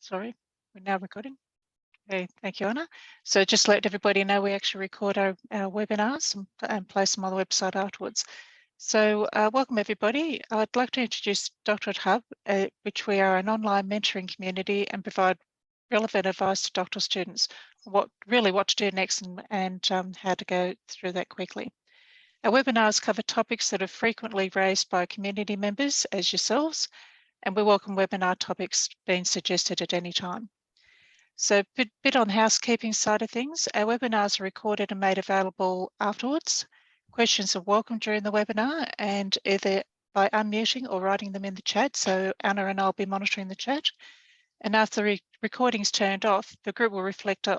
Sorry, we're now recording. Okay, thank you, Anna. So just let everybody know we actually record our webinars and place them on the website afterwards. So welcome everybody. I'd like to introduce Doctorate Hub, which we are an online mentoring community and provide relevant advice to doctoral students, what to do next and how to go through that quickly. Our webinars cover topics that are frequently raised by community members as yourselves, and we welcome webinar topics being suggested at any time. So a bit on the housekeeping side of things, our webinars are recorded and made available afterwards. Questions are welcome during the webinar and either by unmuting or writing them in the chat. So Anna and I'll be monitoring the chat. And after the recording's turned off, the group will reflect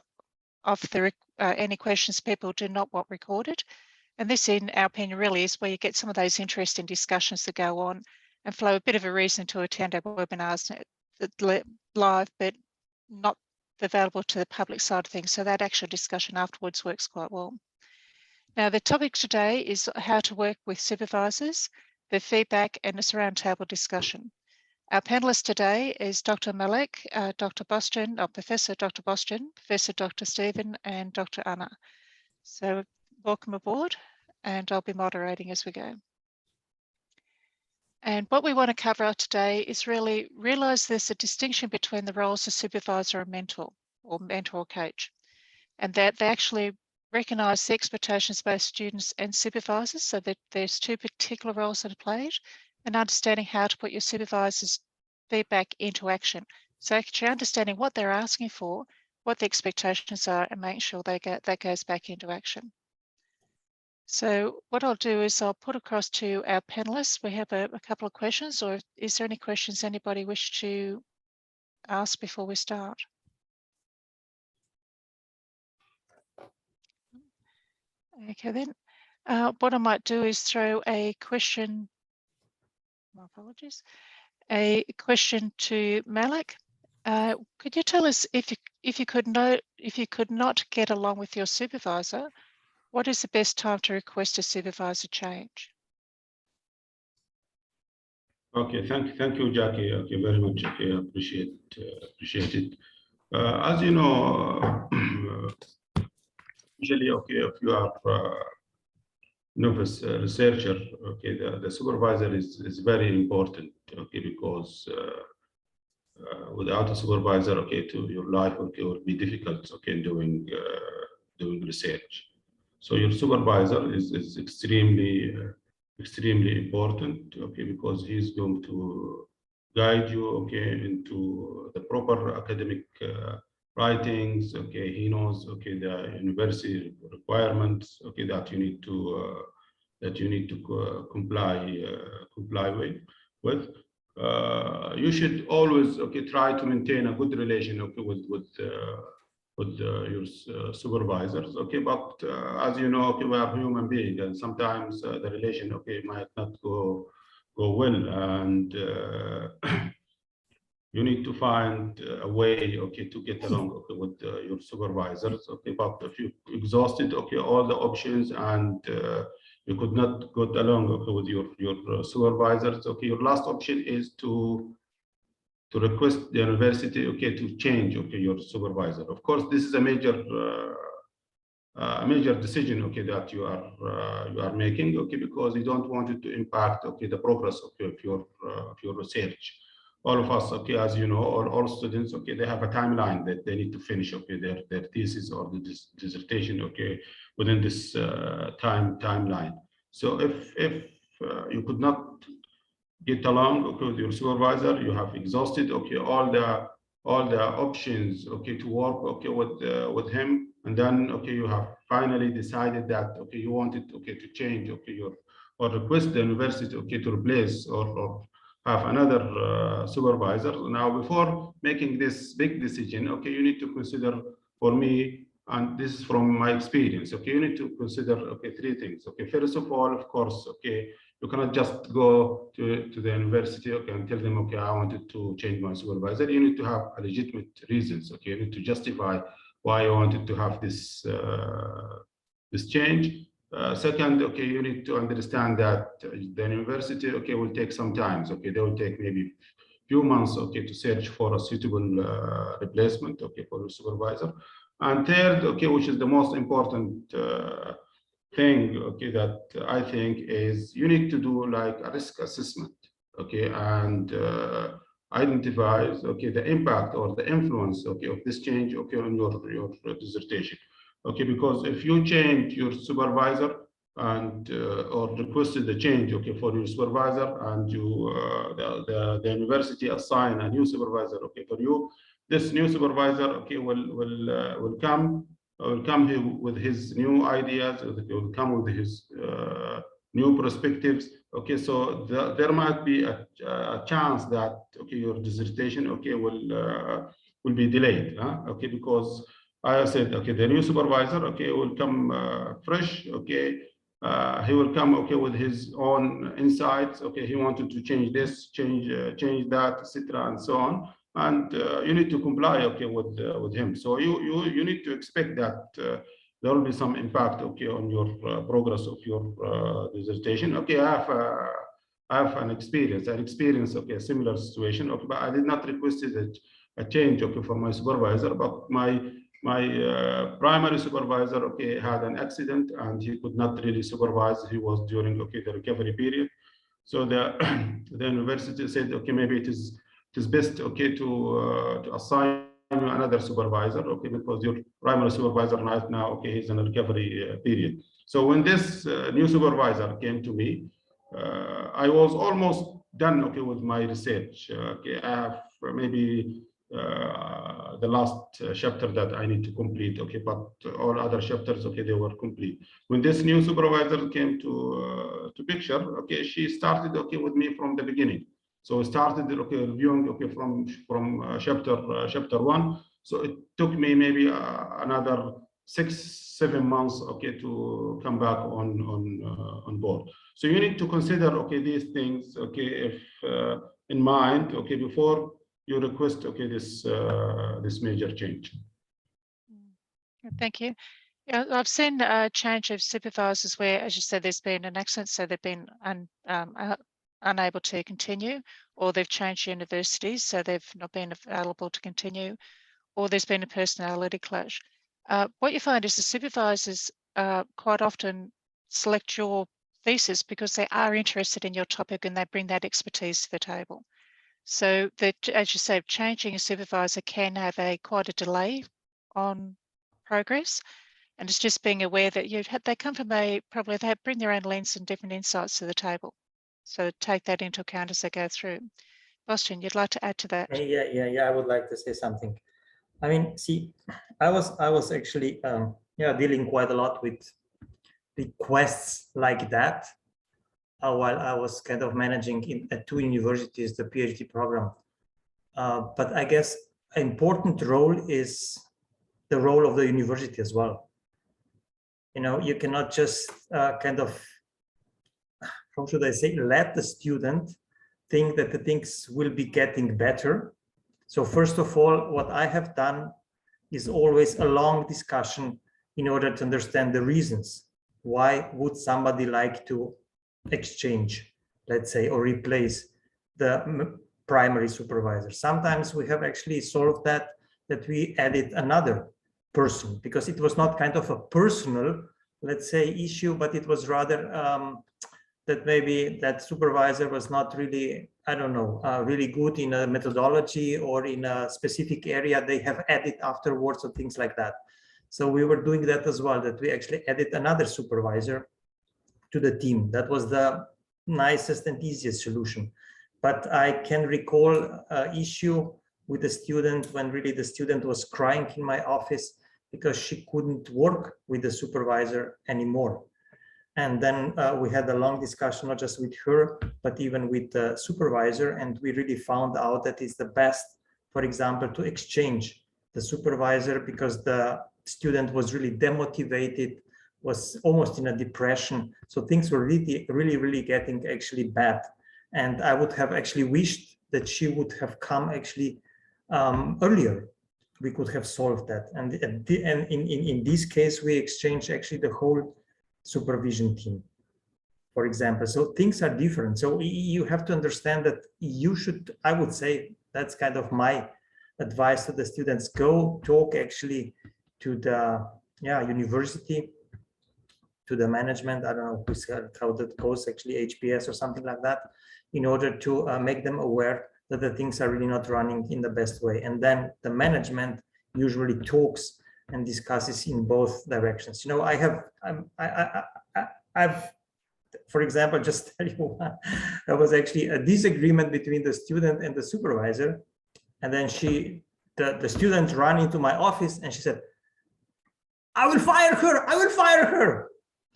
off any questions people do not want recorded. And this, in our opinion, really is where you get some of those interesting discussions that go on and flow a bit of a reason to attend our webinars live, but not available to the public side of things. So that actual discussion afterwards works quite well. Now, the topic today is how to work with supervisors, the feedback, and this roundtable discussion. Our panelists today is Dr. Malek, Dr. Boston, Professor Dr. Boston, Professor Dr. Stephen, and Dr. Anna. So welcome aboard, and I'll be moderating as we go. And what we want to cover today is really realise there's a distinction between the roles of supervisor and mentor or coach, and that they actually recognise the expectations of both students and supervisors, so that there's two particular roles that are played, and understanding how to put your supervisor's feedback into action. So actually understanding what they're asking for, what the expectations are, and making sure that goes back into action. So what I'll do is I'll put across to our panelists. We have a couple of questions, or is there any questions anybody wish to ask before we start? Okay then, what I might do is throw a question, my apologies, a question to Malek. Could you tell us if you could not get along with your supervisor, what is the best time to request a supervisor change? Okay, thank you, Jackie. Okay, very much. Okay, appreciate it. As you know, usually, okay, if you are novice researcher, okay, the supervisor is very important. Okay, because without a supervisor, okay, to your life, okay, will be difficult. Okay, doing research. So your supervisor is extremely important, okay, because he's going to guide you, okay, into the proper academic writings. Okay, he knows, okay, the university requirements, okay, that you need to comply with. You should always, okay, try to maintain a good relation, okay, with your supervisors, okay, but as you know, okay, we are human beings, and sometimes the relation, okay, might not go well, and you need to find a way, okay, to get along, okay, with your supervisors, okay, but if you exhausted, okay, all the options and you could not get along, okay, with your supervisors, okay, your last option is to request the university, okay, to change, okay, your supervisor. Of course, this is a major decision, okay, that you are making, okay, because you don't want it to impact, okay, the progress, okay, of your research. All of us, okay, as you know, all students, okay, they have a timeline that they need to finish, okay, their thesis or the dissertation, okay, within this timeline. So if you could not get along, okay, with your supervisor, you have exhausted, okay, all the options, okay, to work, okay, with him, and then, okay, you have finally decided that, okay, you wanted, okay, to change, okay, or request the university, okay, to replace or have another supervisor. Now, before making this big decision, okay, you need to consider, for me, and this is from my experience, okay, you need to consider, okay, three things. Okay, first of all, of course, okay, you cannot just go to the university, okay, and tell them, okay, I wanted to change my supervisor. You need to have a legitimate reasons, okay, you need to justify why you wanted to have this change. Second, okay, you need to understand that the university, okay, will take some time. Okay, they will take maybe few months, okay, to search for a suitable replacement, okay, for your supervisor. And third, okay, which is the most important thing, okay, that I think is you need to do like a risk assessment, okay, and identifies, okay, the impact or the influence, okay, of this change, okay, on your dissertation, okay, because if you change your supervisor and or requested the change, okay, for your supervisor, and you the university assign a new supervisor, okay, for you, this new supervisor, okay, will come here with his new ideas, will come with his new perspectives. Okay, so there might be a chance that, okay, your dissertation, okay, will be delayed, okay, because I said, okay, the new supervisor, okay, will come fresh, okay, he will come, okay, with his own insights, okay, he wanted to change this, change that, etc., and so on, and you need to comply, okay, with him. So you need to expect that there will be some impact, okay, on your progress of your dissertation. Okay, I have an experience, okay, a similar situation, okay, but I did not request a change, okay, for my supervisor, but my primary supervisor, okay, had an accident and he could not really supervise. He was during, okay, the recovery period. So the the university said, okay, maybe it is best, okay, to assign you another supervisor, okay, because your primary supervisor right now, okay, he's in a recovery period. So when this new supervisor came to me, I was almost done, okay, with my research. Okay, I have maybe the last chapter that I need to complete, okay, but all other chapters, okay, they were complete. When this new supervisor came to picture, okay, she started, okay, with me from the beginning. So we started, okay, reviewing, okay, from chapter 1. So it took me maybe another 6-7 months, okay, to come back on board. So you need to consider, okay, these things, okay, if in mind, okay, before you request, okay, this major change. Thank you. Yeah, I've seen a change of supervisors where, as you said, there's been an accident, so they've been unable to continue, or they've changed universities, so they've not been available to continue, or there's been a personality clash. What you find is the supervisors quite often select your thesis because they are interested in your topic and they bring that expertise to the table. So that, as you say, changing a supervisor can have quite a delay on progress. And it's just being aware that they come from they bring their own lens and different insights to the table. So take that into account as they go through. Bastian, you'd like to add to that? Yeah. I would like to say something. I mean, see, I was actually dealing quite a lot with requests like that while I was kind of managing at 2 universities the PhD program. But I guess an important role is the role of the university as well. You know, you cannot just kind of, how should I say, let the student think that the things will be getting better. So first of all, what I have done is always a long discussion in order to understand the reasons. Why would somebody like to exchange, let's say, or replace the primary supervisor? Sometimes we have actually solved that we added another person, because it was not kind of a personal, let's say, issue, but it was rather that maybe that supervisor was not really, I don't know, really good in a methodology or in a specific area they have added afterwards or things like that. So we were doing that as well, that we actually added another supervisor to the team. That was the nicest and easiest solution. But I can recall an issue with the student when really the student was crying in my office because she couldn't work with the supervisor anymore. And then we had a long discussion, not just with her, but even with the supervisor. And we really found out that it's the best, for example, to exchange the supervisor, because the student was really demotivated, was almost in a depression. So things were really getting actually bad. And I would have actually wished that she would have come actually earlier. We could have solved that. And in this case, we exchanged actually the whole supervision team. for example. So things are different. So you have to understand that you should, I would say, that's kind of my advice to the students, go talk actually to the university, to the management, I don't know how that goes, actually HPS or something like that, in order to make them aware that the things are really not running in the best way. And then the management usually talks and discusses in both directions. You know, I've, for example, just tell you, there was actually a disagreement between the student and the supervisor. And then the student ran into my office and she said, I will fire her, I will fire her.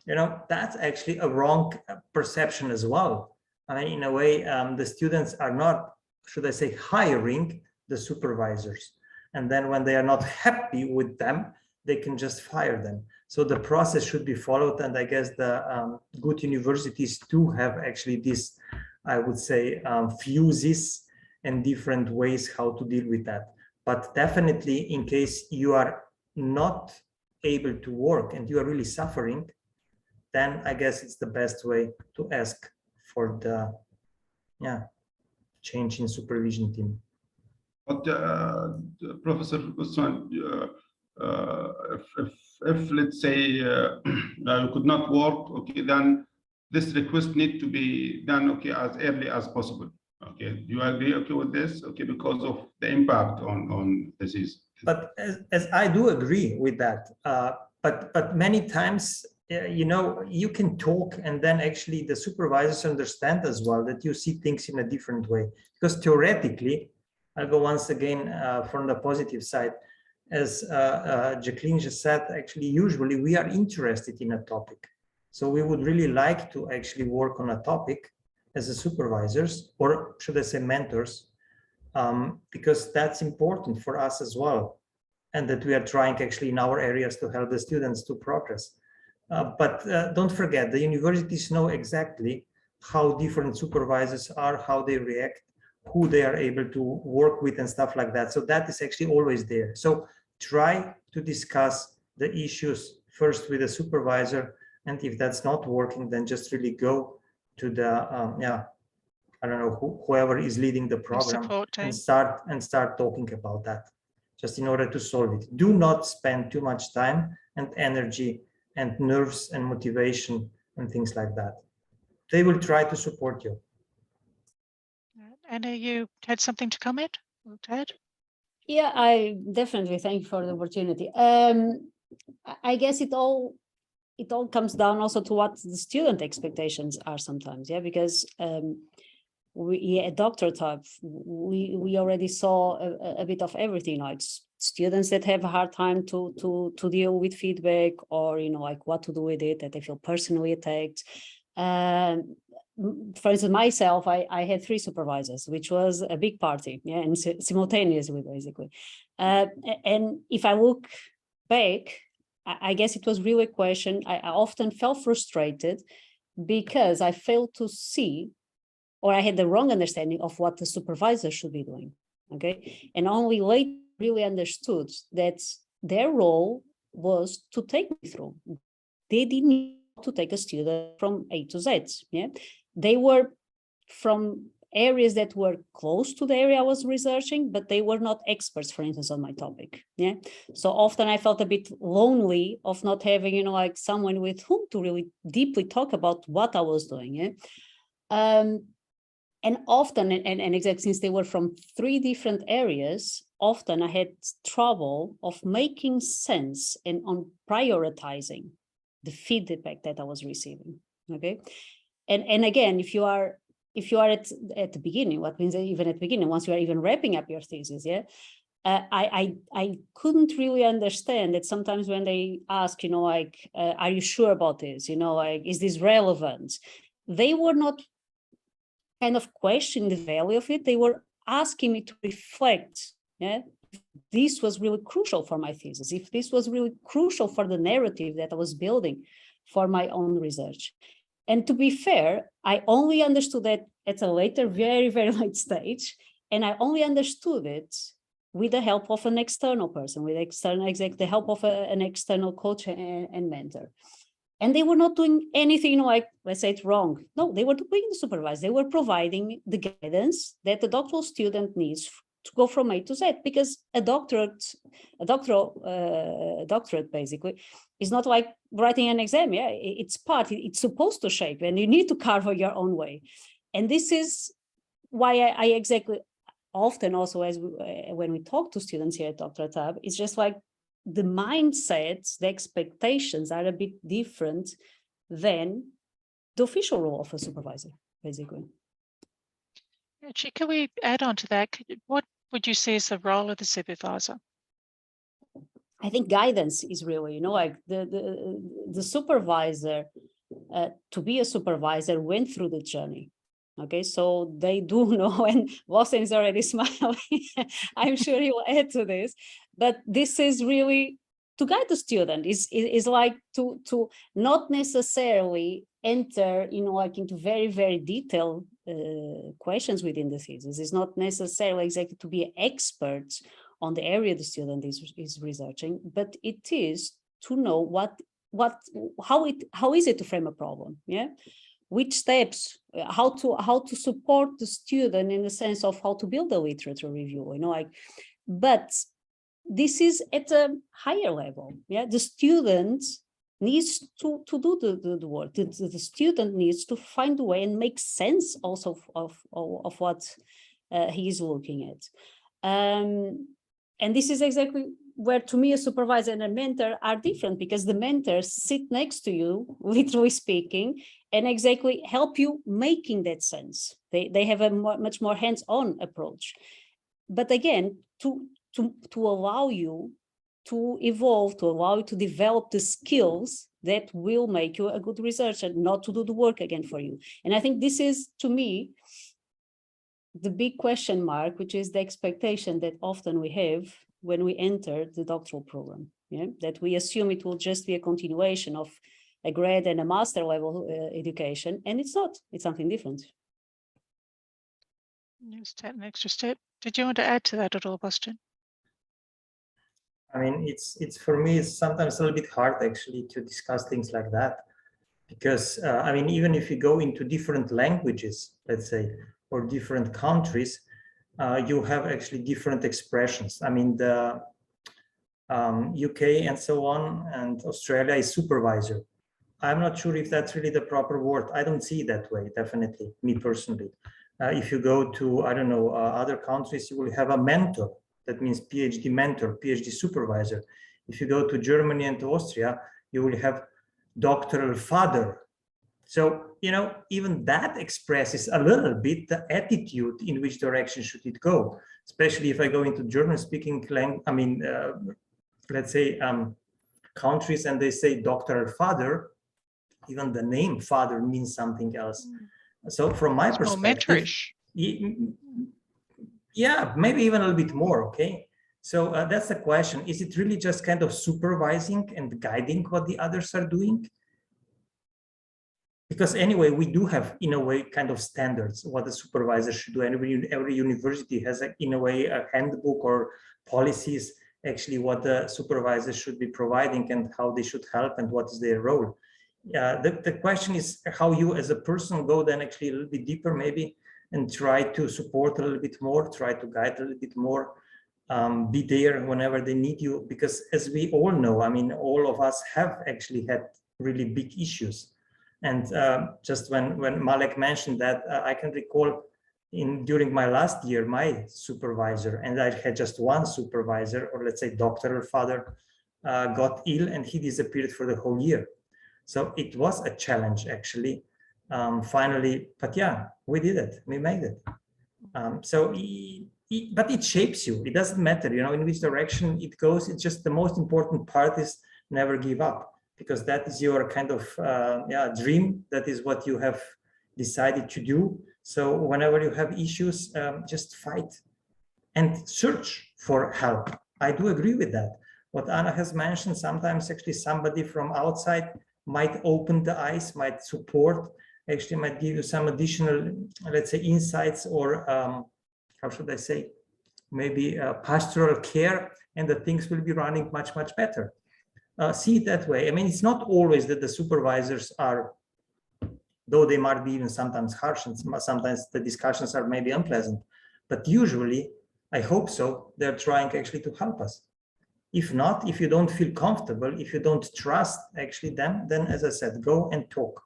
You know, that's actually a wrong perception as well. I mean, in a way, the students are not, should I say, hiring the supervisors. And then when they are not happy with them, they can just fire them. So the process should be followed. And I guess the good universities do have actually this, I would say, fuses and different ways how to deal with that. But definitely, in case you are not able to work and you are really suffering, then I guess it's the best way to ask for the change in supervision team. But Professor Usman, if let's say you could not work, okay, then this request need to be done, okay, as early as possible. Okay, do you agree, okay, with this? Okay, because of the impact on disease. But as I do agree with that, but many times, you know, you can talk and then actually the supervisors understand as well that you see things in a different way. Because theoretically, I'll go once again from the positive side, as Jacqueline just said, actually, usually we are interested in a topic. So we would really like to actually work on a topic as a supervisors, or should I say mentors, because that's important for us as well. And that we are trying actually in our areas to help the students to progress. But don't forget, the universities know exactly how different supervisors are, how they react, who they are able to work with and stuff like that. So that is actually always there. So try to discuss the issues first with the supervisor. And if that's not working, then just really go to the, I don't know, whoever is leading the program and start talking about that, just in order to solve it. Do not spend too much time and energy and nerves and motivation and things like that. They will try to support you. Anna, you had something to comment? Ted? Yeah, I definitely thank you for the opportunity. I guess it all comes down also to what the student expectations are sometimes, yeah, because at doctoral type, we already saw a bit of everything, like students that have a hard time to deal with feedback, or, you know, like what to do with it, that they feel personally attacked. For instance, myself, I had 3 supervisors, which was a big party, yeah, and simultaneously, basically. And if I look back, I guess it was really a question. I often felt frustrated because I failed to see, or I had the wrong understanding of what the supervisor should be doing, okay? And only later really understood that their role was to take me through. They didn't need to take a student from A to Z, yeah? They were from areas that were close to the area I was researching, but they were not experts, for instance, on my topic, yeah? So often I felt a bit lonely of not having, you know, like someone with whom to really deeply talk about what I was doing, yeah? And often, and exactly since they were from 3 different areas, often I had trouble of making sense and on prioritizing the feedback that I was receiving, okay? And again, if you are at the beginning, what means even at the beginning, once you are even wrapping up your thesis, yeah, I couldn't really understand that sometimes when they ask, you know, like, are you sure about this? You know, like, is this relevant? They were not kind of questioning the value of it. They were asking me to reflect, yeah, if this was really crucial for my thesis, if this was really crucial for the narrative that I was building for my own research. And to be fair, I only understood that at a later, very, very late stage. And I only understood it with the help of an external person, with the help of an external coach and mentor. And they were not doing anything like, let's say it wrong. No, they were doing the supervise. They were providing the guidance that the doctoral student needs to go from A to Z, because a doctorate basically is not like writing an exam. Yeah, it's supposed to shape, and you need to carve your own way. And this is why I exactly often also when we talk to students here at Doctoral Tab, it's just like the mindsets, the expectations are a bit different than the official role of a supervisor, basically. Actually, can we add on to that? What would you say is the role of the supervisor? I think guidance is really, like the supervisor, to be a supervisor went through the journey. Okay, so they do know, and Wilson is already smiling. I'm sure he will add to this, but this is really to guide the student. Is like to not necessarily enter, like into very, very detailed questions within the thesis. It's not necessarily exactly to be an expert on the area the student is researching, but it is to know how is it to frame a problem, yeah? Which steps, how to support the student in the sense of how to build a literature review, but this is at a higher level, yeah? The student needs to do the work. The student needs to find a way and make sense also of what he is looking at. And this is exactly where, to me, a supervisor and a mentor are different, because the mentors sit next to you, literally speaking, and exactly help you making that sense. They have a much more hands-on approach. But again, to allow you to evolve, to allow you to develop the skills that will make you a good researcher, not to do the work again for you. And I think this is, to me, the big question mark, which is the expectation that often we have when we enter the doctoral program, yeah? That we assume it will just be a continuation of a grad and a master level education, and it's not. It's something different. Just take an extra step. Did you want to add to that at all, Bastian? I mean, it's for me, it's sometimes a little bit hard actually to discuss things like that, because I mean, even if you go into different languages, let's say, or different countries, you have actually different expressions. I mean, the UK and so on, and Australia is supervisor. I'm not sure if that's really the proper word. I don't see it that way, definitely, me personally. If you go to, I don't know, other countries, you will have a mentor. That means PhD mentor, PhD supervisor. If you go to Germany and to Austria, you will have doctoral father. So, even that expresses a little bit the attitude in which direction should it go, especially if I go into German-speaking language, I mean, let's say countries, and they say doctoral father, even the name father means something else. So from my perspective, yeah, maybe even a little bit more, okay? So that's the question. Is it really just kind of supervising and guiding what the others are doing? Because anyway, we do have, in a way, kind of standards, what the supervisor should do. And every university has, in a way, a handbook or policies, actually, what the supervisor should be providing and how they should help and what is their role. The question is how you as a person go then actually a little bit deeper maybe and try to support a little bit more, try to guide a little bit more, be there whenever they need you. Because as we all know, I mean, all of us have actually had really big issues. And just when Malek mentioned that, I can recall during my last year, my supervisor, and I had just one supervisor, or let's say doctoral father, got ill and he disappeared for the whole year. So it was a challenge actually, finally, but yeah, we did it, we made it. But it shapes you, it doesn't matter, in which direction it goes. It's just the most important part is never give up, because that is your kind of dream. That is what you have decided to do. So whenever you have issues, just fight and search for help. I do agree with that. What Anna has mentioned, sometimes actually somebody from outside might open the eyes, might support, actually might give you some additional, let's say, insights or, how should I say, maybe pastoral care, and the things will be running much, much better. see it that way. I mean, it's not always that the supervisors are, though they might be even sometimes harsh and sometimes the discussions are maybe unpleasant, but usually, I hope so, they're trying actually to help us. If not, if you don't feel comfortable, if you don't trust actually them, then as I said, go and talk.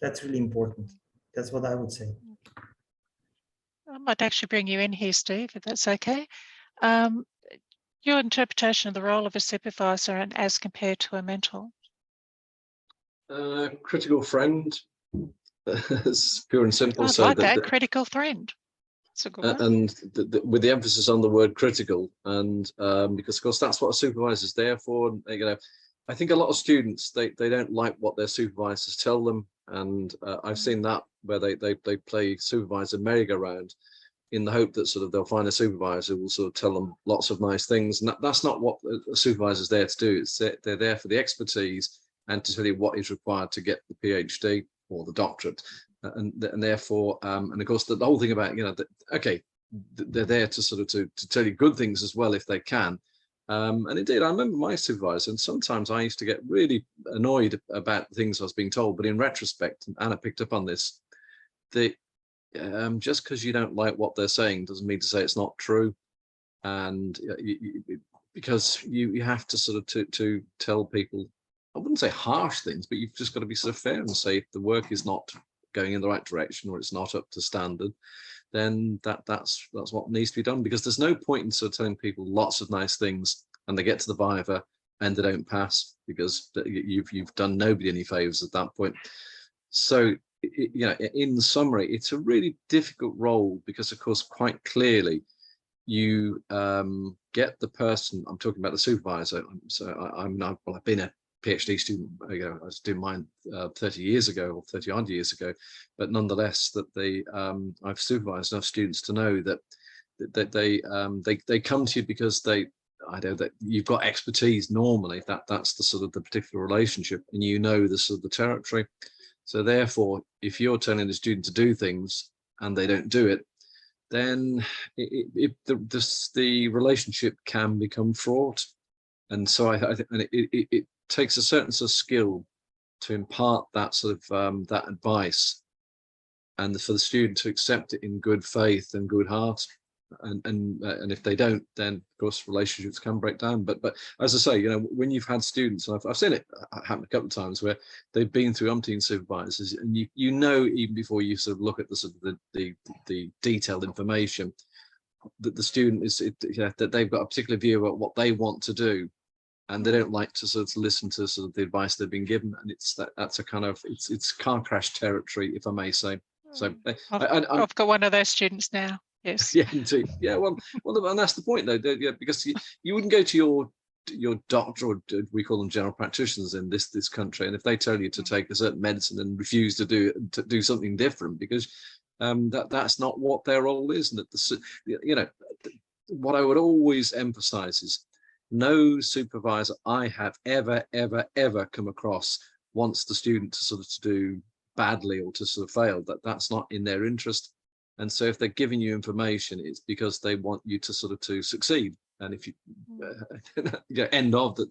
That's really important. That's what I would say. I might actually bring you in here, Steve, if that's okay. Your interpretation of the role of a supervisor and as compared to a mentor. Critical friend. It's pure and simple. I like that, critical friend. That's a good one. And with the emphasis on the word critical, and because of course that's what a supervisor is there for. And, you know, I think a lot of students they don't like what their supervisors tell them, and I've seen that where they play supervisor merry-go-round in the hope that sort of they'll find a supervisor who will sort of tell them lots of nice things, and that's not what a supervisor is there to do. It's they're there for the expertise and to tell you what is required to get the PhD or the doctorate, and therefore, and of course the whole thing about, you know, that okay, they're there to sort of to tell you good things as well if they can. And indeed, I remember my supervisor, and sometimes I used to get really annoyed about things I was being told. But in retrospect, and Anna picked up on this, just because you don't like what they're saying doesn't mean to say it's not true. And because you have to sort of to tell people, I wouldn't say harsh things, but you've just got to be sort of fair and say if the work is not going in the right direction or it's not up to standard, then that's what needs to be done. Because there's no point in sort of telling people lots of nice things and they get to the viva and they don't pass, because you've done nobody any favors at that point. So, you know, in summary, it's a really difficult role because, of course, quite clearly you get the person. I'm talking about the supervisor. So I've been a PhD student. I was doing mine 30 years ago or 30 odd years ago, but nonetheless, that I've supervised enough students to know that they come to you because I know that you've got expertise normally. That's the sort of the particular relationship, and you know the sort of the territory. So therefore, if you're telling the student to do things and they don't do it, then the relationship can become fraught. And so I think it takes a certain sort of skill to impart that sort of that advice, and for the student to accept it in good faith and good heart. And if they don't, then of course relationships can break down. But as I say, you know, when you've had students, and I've seen it happen a couple of times where they've been through umpteen supervisors, and you know even before you sort of look at the sort of the detailed information that the student is that they've got a particular view about what they want to do, and they don't like to sort of listen to sort of the advice they've been given, and that's a kind of it's car crash territory, if I may say. So I've got one of those students now. Yes. Yeah, indeed. Yeah, well, and that's the point, though. Yeah, because you wouldn't go to your doctor, or we call them general practitioners in this country, and if they tell you to take a certain medicine and refuse to do something different, because that's not what their role is. And you know, what I would always emphasize is no supervisor I have ever come across wants the student to sort of to do badly or to sort of fail. That's not in their interest. And so if they're giving you information, it's because they want you to sort of to succeed. And if you end of that,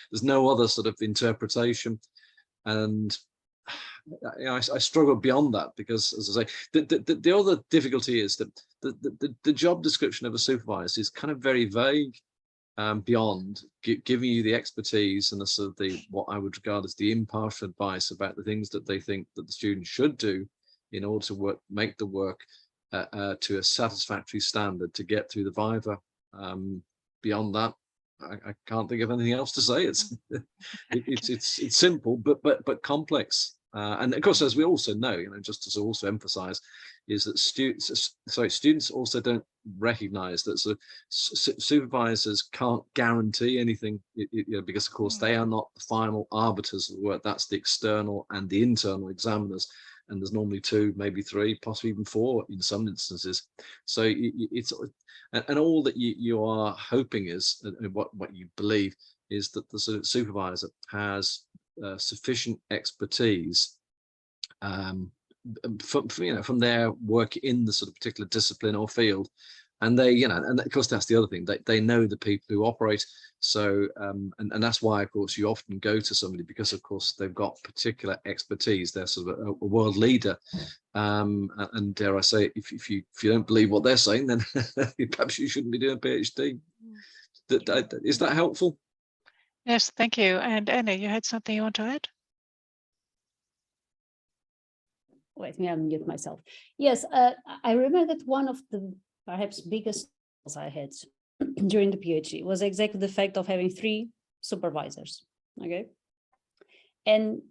there's no other sort of interpretation. And you know, I struggle beyond that, because, as I say, the other difficulty is that the job description of a supervisor is kind of very vague, beyond giving you the expertise and the sort of what I would regard as the impartial advice about the things that they think that the student should do in order to make the work to a satisfactory standard to get through the viva. Beyond that, I can't think of anything else to say. It's simple but complex. And of course, as we also know, you know, just to also emphasize, is that students also don't recognize that sort of supervisors can't guarantee anything, you know, because of course they are not the final arbiters of the work. That's the external and the internal examiners. And there's normally 2, maybe 3, possibly even 4 in some instances. So it's, and all that you are hoping is, and what you believe is that the sort of supervisor has sufficient expertise from their work in the sort of particular discipline or field, And they, you know, and of course that's the other thing, they know the people who operate. So and that's why, of course, you often go to somebody, because of course they've got particular expertise. They're sort of a world leader, and dare I say, if you don't believe what they're saying, then perhaps you shouldn't be doing a PhD. Is that helpful? Yes, thank you. And Anna, you had something you want to add? Wait, me unmute myself. Yes, I remember that one of the perhaps biggest I had during the PhD was exactly the fact of having 3 supervisors. Okay, and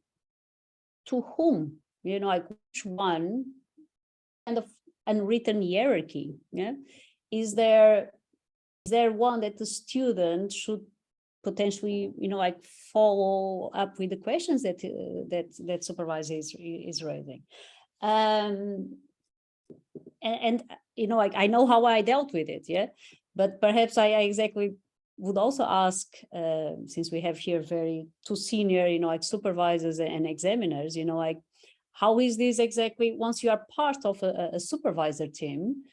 to whom, you know, like which one kind of unwritten hierarchy? Yeah, is there one that the student should potentially, you know, like follow up with the questions that that supervisor is raising? And you know, like I know how I dealt with it, yeah, but perhaps I exactly would also ask, since we have here 2 senior, you know, like supervisors and examiners, you know, like how is this exactly once you are part of a supervisor team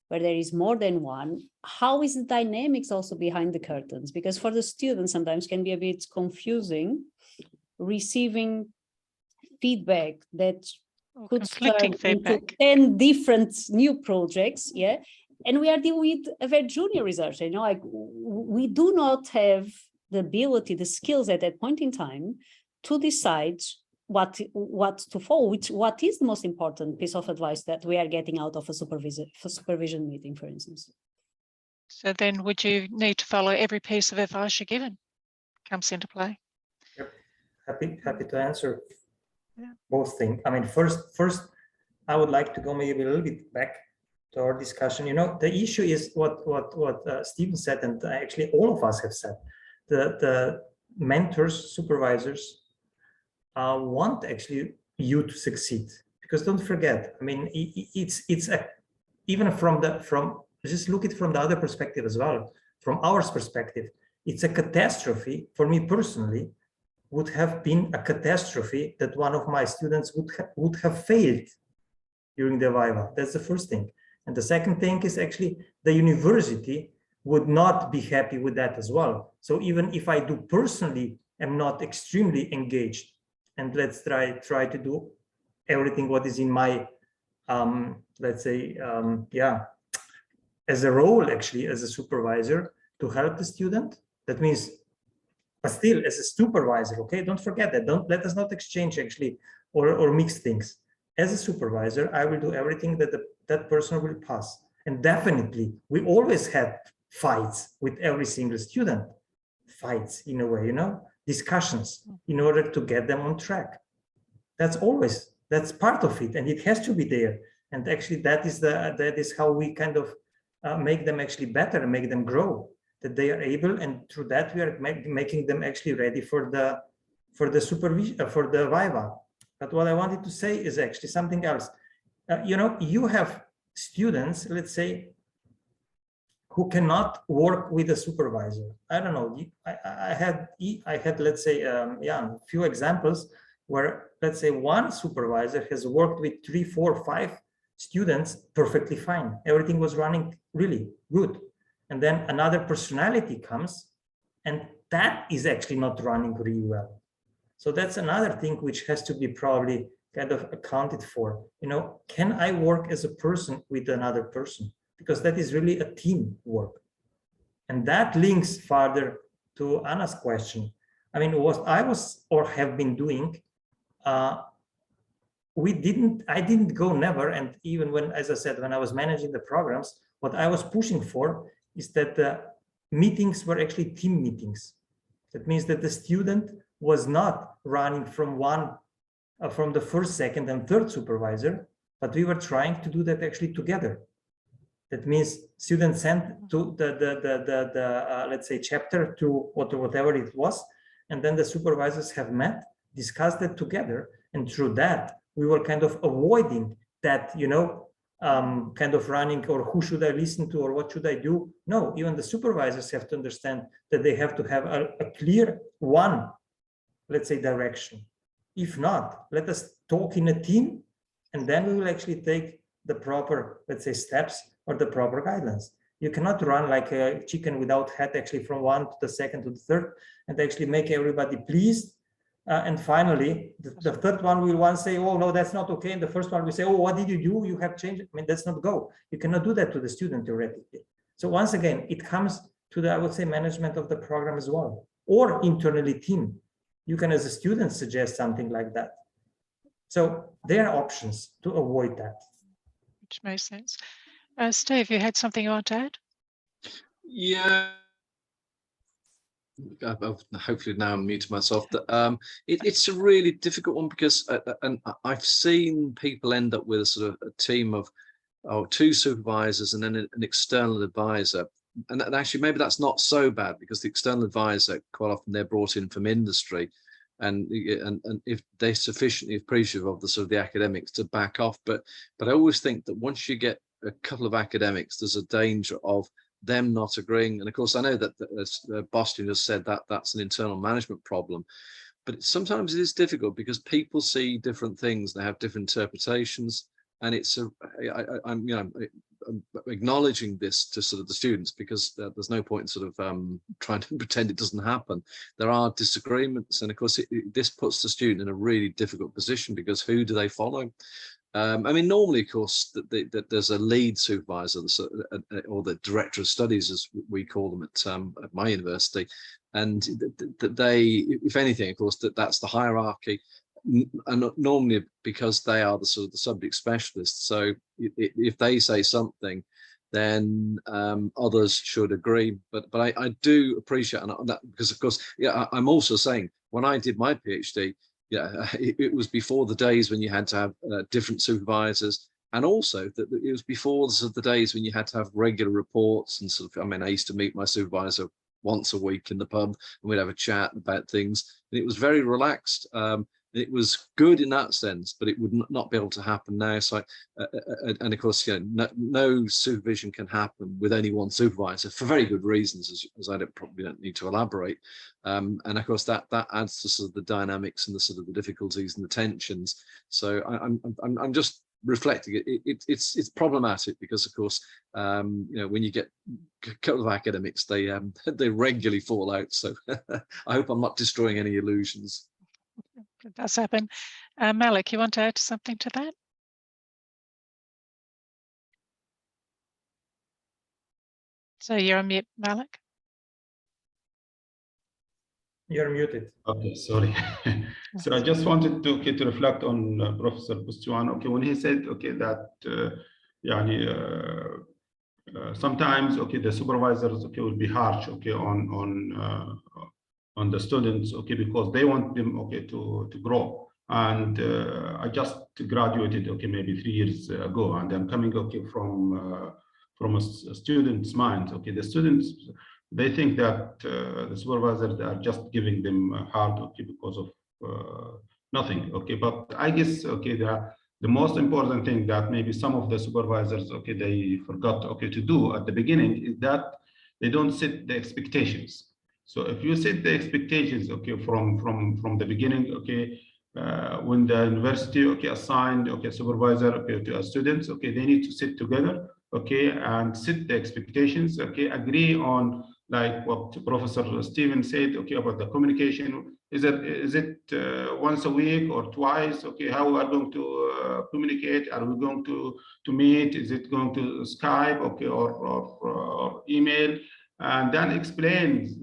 where there is more than one, how is the dynamics also behind the curtains? Because for the students sometimes can be a bit confusing receiving feedback that could Conflicting turn into feedback. 10 different new projects, yeah, and we are dealing with a very junior researcher, you know, like we do not have the ability, the skills at that point in time to decide what to follow, what is the most important piece of advice that we are getting out of a supervision meeting, for instance. So then would you need to follow every piece of advice you're given? Comes into play. Yep. Happy to answer Yeah. both things. I mean, first, I would like to go maybe a little bit back to our discussion. You know, the issue is what Stephen said, and actually all of us have said. The mentors, supervisors, want actually you to succeed, because don't forget, I mean, it's even from just look at it from the other perspective as well. From our perspective, it's a catastrophe for me personally. Would have been a catastrophe that one of my students would have failed during the Viva. That's the first thing. And the second thing is actually the university would not be happy with that as well. So even if I do personally am not extremely engaged, and let's try to do everything what is in my let's say yeah, as a role actually as a supervisor to help the student, that means, but still as a supervisor, okay, don't forget that, don't let us not exchange actually or mix things. As a supervisor, I will do everything that that person will pass. And definitely we always had fights with every single student, fights in a way, you know, discussions in order to get them on track. That's part of it, and it has to be there. And actually that is how we kind of make them actually better and make them grow, that they are able, and through that we are making them actually ready for the supervision, for the Viva. But what I wanted to say is actually something else. You know, you have students, let's say, who cannot work with a supervisor. I don't know. I had let's say, yeah, a few examples where, let's say, one supervisor has worked with 3, 4, 5 students perfectly fine. Everything was running really good. And then another personality comes, and that is actually not running really well. So that's another thing which has to be probably kind of accounted for. You know, can I work as a person with another person? Because that is really a team work. And that links further to Anna's question. I mean, what I was or have been doing, I didn't go never. And even when, as I said, when I was managing the programs, what I was pushing for is that the meetings were actually team meetings. That means that the student was not running from from the first, second, and third supervisor, but we were trying to do that actually together. That means students sent to the let's say chapter to whatever it was, and then the supervisors have met, discussed it together, and through that we were kind of avoiding that, you know, kind of running, or who should I listen to, or what should I do? No, even the supervisors have to understand that they have to have a clear one, let's say, direction. If not, let us talk in a team, and then we will actually take the proper, let's say, steps or the proper guidelines. You cannot run like a chicken without head, actually, from one to the second to the third, and actually make everybody pleased. And finally, the third one will once say, oh, no, that's not okay. And the first one will say, oh, what did you do? You have changed. I mean, that's not go. You cannot do that to the student theoretically. So once again, it comes to the, I would say, management of the program as well, or internally team. You can, as a student, suggest something like that. So there are options to avoid that. Which makes sense. Steve, you had something you want to add? Yeah. I've hopefully now muted myself. It's a really difficult one because and I've seen people end up with a sort of a team of two supervisors and then an external advisor. And actually, maybe that's not so bad because the external advisor, quite often they're brought in from industry, and if they're sufficiently appreciative of the sort of the academics to back off. But I always think that once you get a couple of academics, there's a danger of them not agreeing. And of course, I know that as Boston has said, that that's an internal management problem, but sometimes it is difficult because people see different things, they have different interpretations, and it's I'm acknowledging this to sort of the students because there's no point in sort of trying to pretend it doesn't happen. There are disagreements, and of course this puts the student in a really difficult position because who do they follow? I mean, normally, of course, that there's a lead supervisor or the director of studies, as we call them at my university, and that they, if anything, of course, that's the hierarchy, and normally because they are the sort of the subject specialists. So if they say something, then others should agree. But I do appreciate that because, of course, yeah, I'm also saying when I did my PhD. Yeah, it was before the days when you had to have different supervisors, and also that it was before the days when you had to have regular reports and sort of. I mean, I used to meet my supervisor once a week in the pub, and we'd have a chat about things. And it was very relaxed. It was good in that sense, but it would not be able to happen now. So, and of course, no supervision can happen with only one supervisor for very good reasons, as I probably don't need to elaborate. And of course, that adds to sort of the dynamics and the sort of the difficulties and the tensions. So I'm just reflecting it's problematic because, of course, when you get a couple of academics, they regularly fall out. So I hope I'm not destroying any illusions. It does happen. Malik, you want to add something to that? So you're on mute, Malik. You're muted. Okay, sorry. So I just wanted to reflect on Professor Bustuan. Okay, when he said that sometimes the supervisors will be harsh on the students because they want them to grow. And I just graduated maybe 3 years ago, and I'm coming from a student's mind. The students, they think that the supervisors are just giving them hard because of nothing. But I guess the most important thing that maybe some of the supervisors they forgot to do at the beginning is that they don't set the expectations. So if you set the expectations from the beginning, when the university assigned supervisor to a students, they need to sit together and set the expectations, agree on like what Professor Stephen said about the communication. Is it once a week or twice? How we are going to communicate? Are we going to meet? Is it going to Skype or email? And then explains.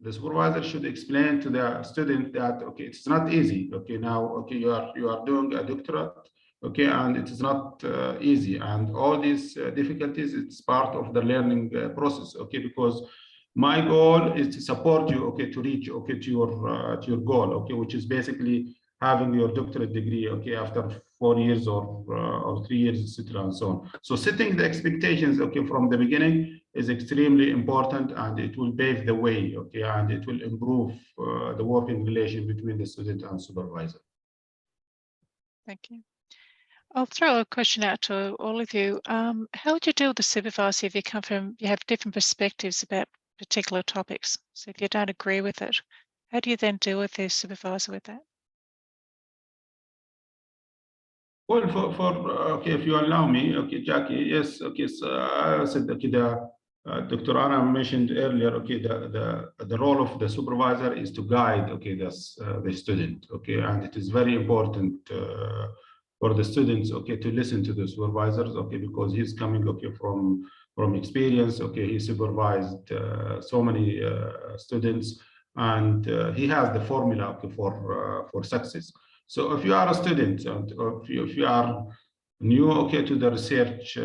The supervisor should explain to the student that it's not easy. Now you are doing a doctorate. And it is not easy, and all these difficulties, it's part of the learning process. Because my goal is to support you to reach to your goal, which is basically having your doctorate degree after 4 years or 3 years, etc., and so on. So setting the expectations from the beginning is extremely important, and it will pave the way and it will improve the working relation between the student and supervisor. Thank you. I'll throw a question out to all of you. How would you deal with the supervisor if you have different perspectives about particular topics? So if you don't agree with it, how do you then deal with the supervisor with that? Well, if you allow me, Jackie, yes, so I said Dr. Anna mentioned earlier, okay, the role of the supervisor is to guide, okay, the student, okay, and it is very important for the students, okay, to listen to the supervisors, okay, because he's coming, okay, from experience, okay, he supervised so many students, and he has the formula, okay, for success. So if you are a student, and if you are new, okay, to the research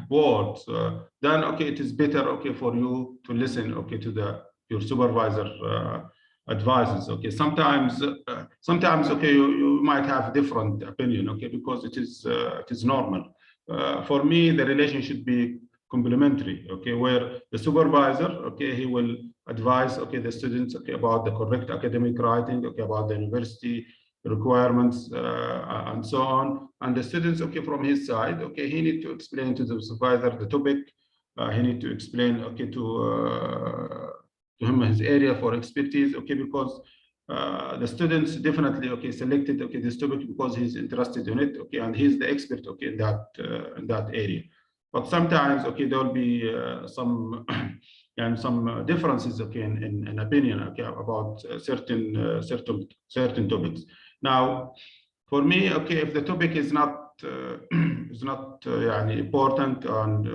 world, then okay, it is better, okay, for you to listen, okay, to your supervisor advices. Okay, sometimes okay, you might have different opinion, okay, because it is normal. For me, the relation should be complementary, okay, where the supervisor, okay, he will advise, okay, the students, okay, about the correct academic writing, okay, about the university requirements, and so on. And the students, okay, from his side, okay, he need to explain to the supervisor the topic. He need to explain, okay, to him his area for expertise, okay, because the students definitely, okay, selected, okay, this topic because he's interested in it, okay, and he's the expert, okay, in that area. But sometimes, okay, there will be some and some differences, okay, in opinion, okay, about certain topics. Now, for me, okay, if the topic is not important, and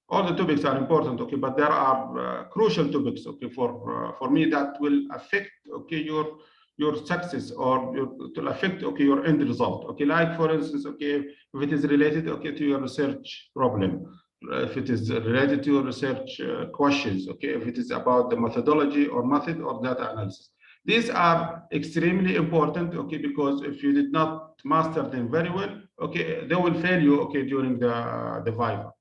all the topics are important, okay, but there are crucial topics, okay, for me that will affect, okay, your success, or it will affect, okay, your end result, okay, like for instance, okay, if it is related, okay, to your research problem, if it is related to your research questions, okay, if it is about the methodology or method or data analysis. These are extremely important, okay, because if you did not master them very well, okay, they will fail you, okay, during the Viva.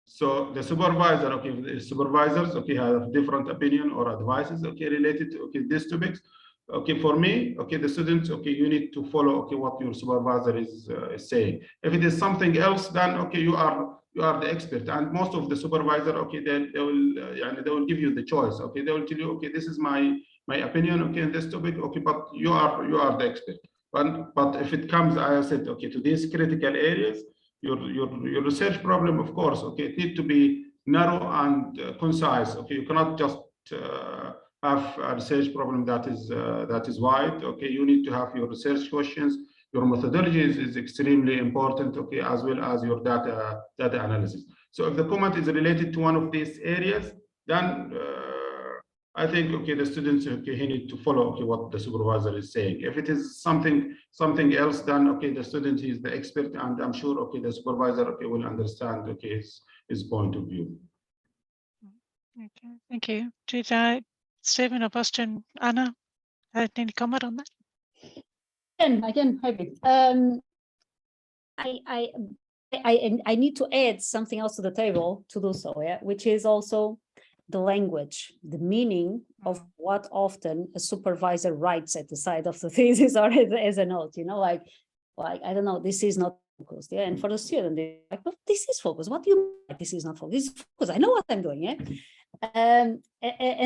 So the supervisor, okay, the supervisors, okay, have different opinion or advices, okay, related to, okay, these topics. Okay, for me, okay, the students, okay, you need to follow, okay, what your supervisor is saying. If it is something else, then okay, you are the expert, and most of the supervisor, okay, they will give you the choice, okay, they will tell you, okay, this is my opinion, okay, in this topic, okay, but you are the expert. But if it comes, as I said, okay, to these critical areas, your research problem, of course, okay, it needs to be narrow and concise, okay, you cannot just have a research problem that is wide, okay, you need to have your research questions. Your methodology is extremely important, okay, as well as your data analysis. So if the comment is related to one of these areas, then I think, okay, the students, okay, he need to follow, okay, what the supervisor is saying. If it is something else, then okay, the student is the expert, and I'm sure, okay, the supervisor, okay, will understand, okay, his point of view. Okay, thank you. Did Stephen or Boston, Anna, had any comment on that? Again, Happy. I need to add something else to the table to do so, yeah, which is also the language, the meaning of what often a supervisor writes at the side of the thesis or as a note, you know, like I don't know, this is not focused, yeah, and for the student, they're like, well, this is focused. What do you mean this is not focused? This is focused. I know what I'm doing, yeah. And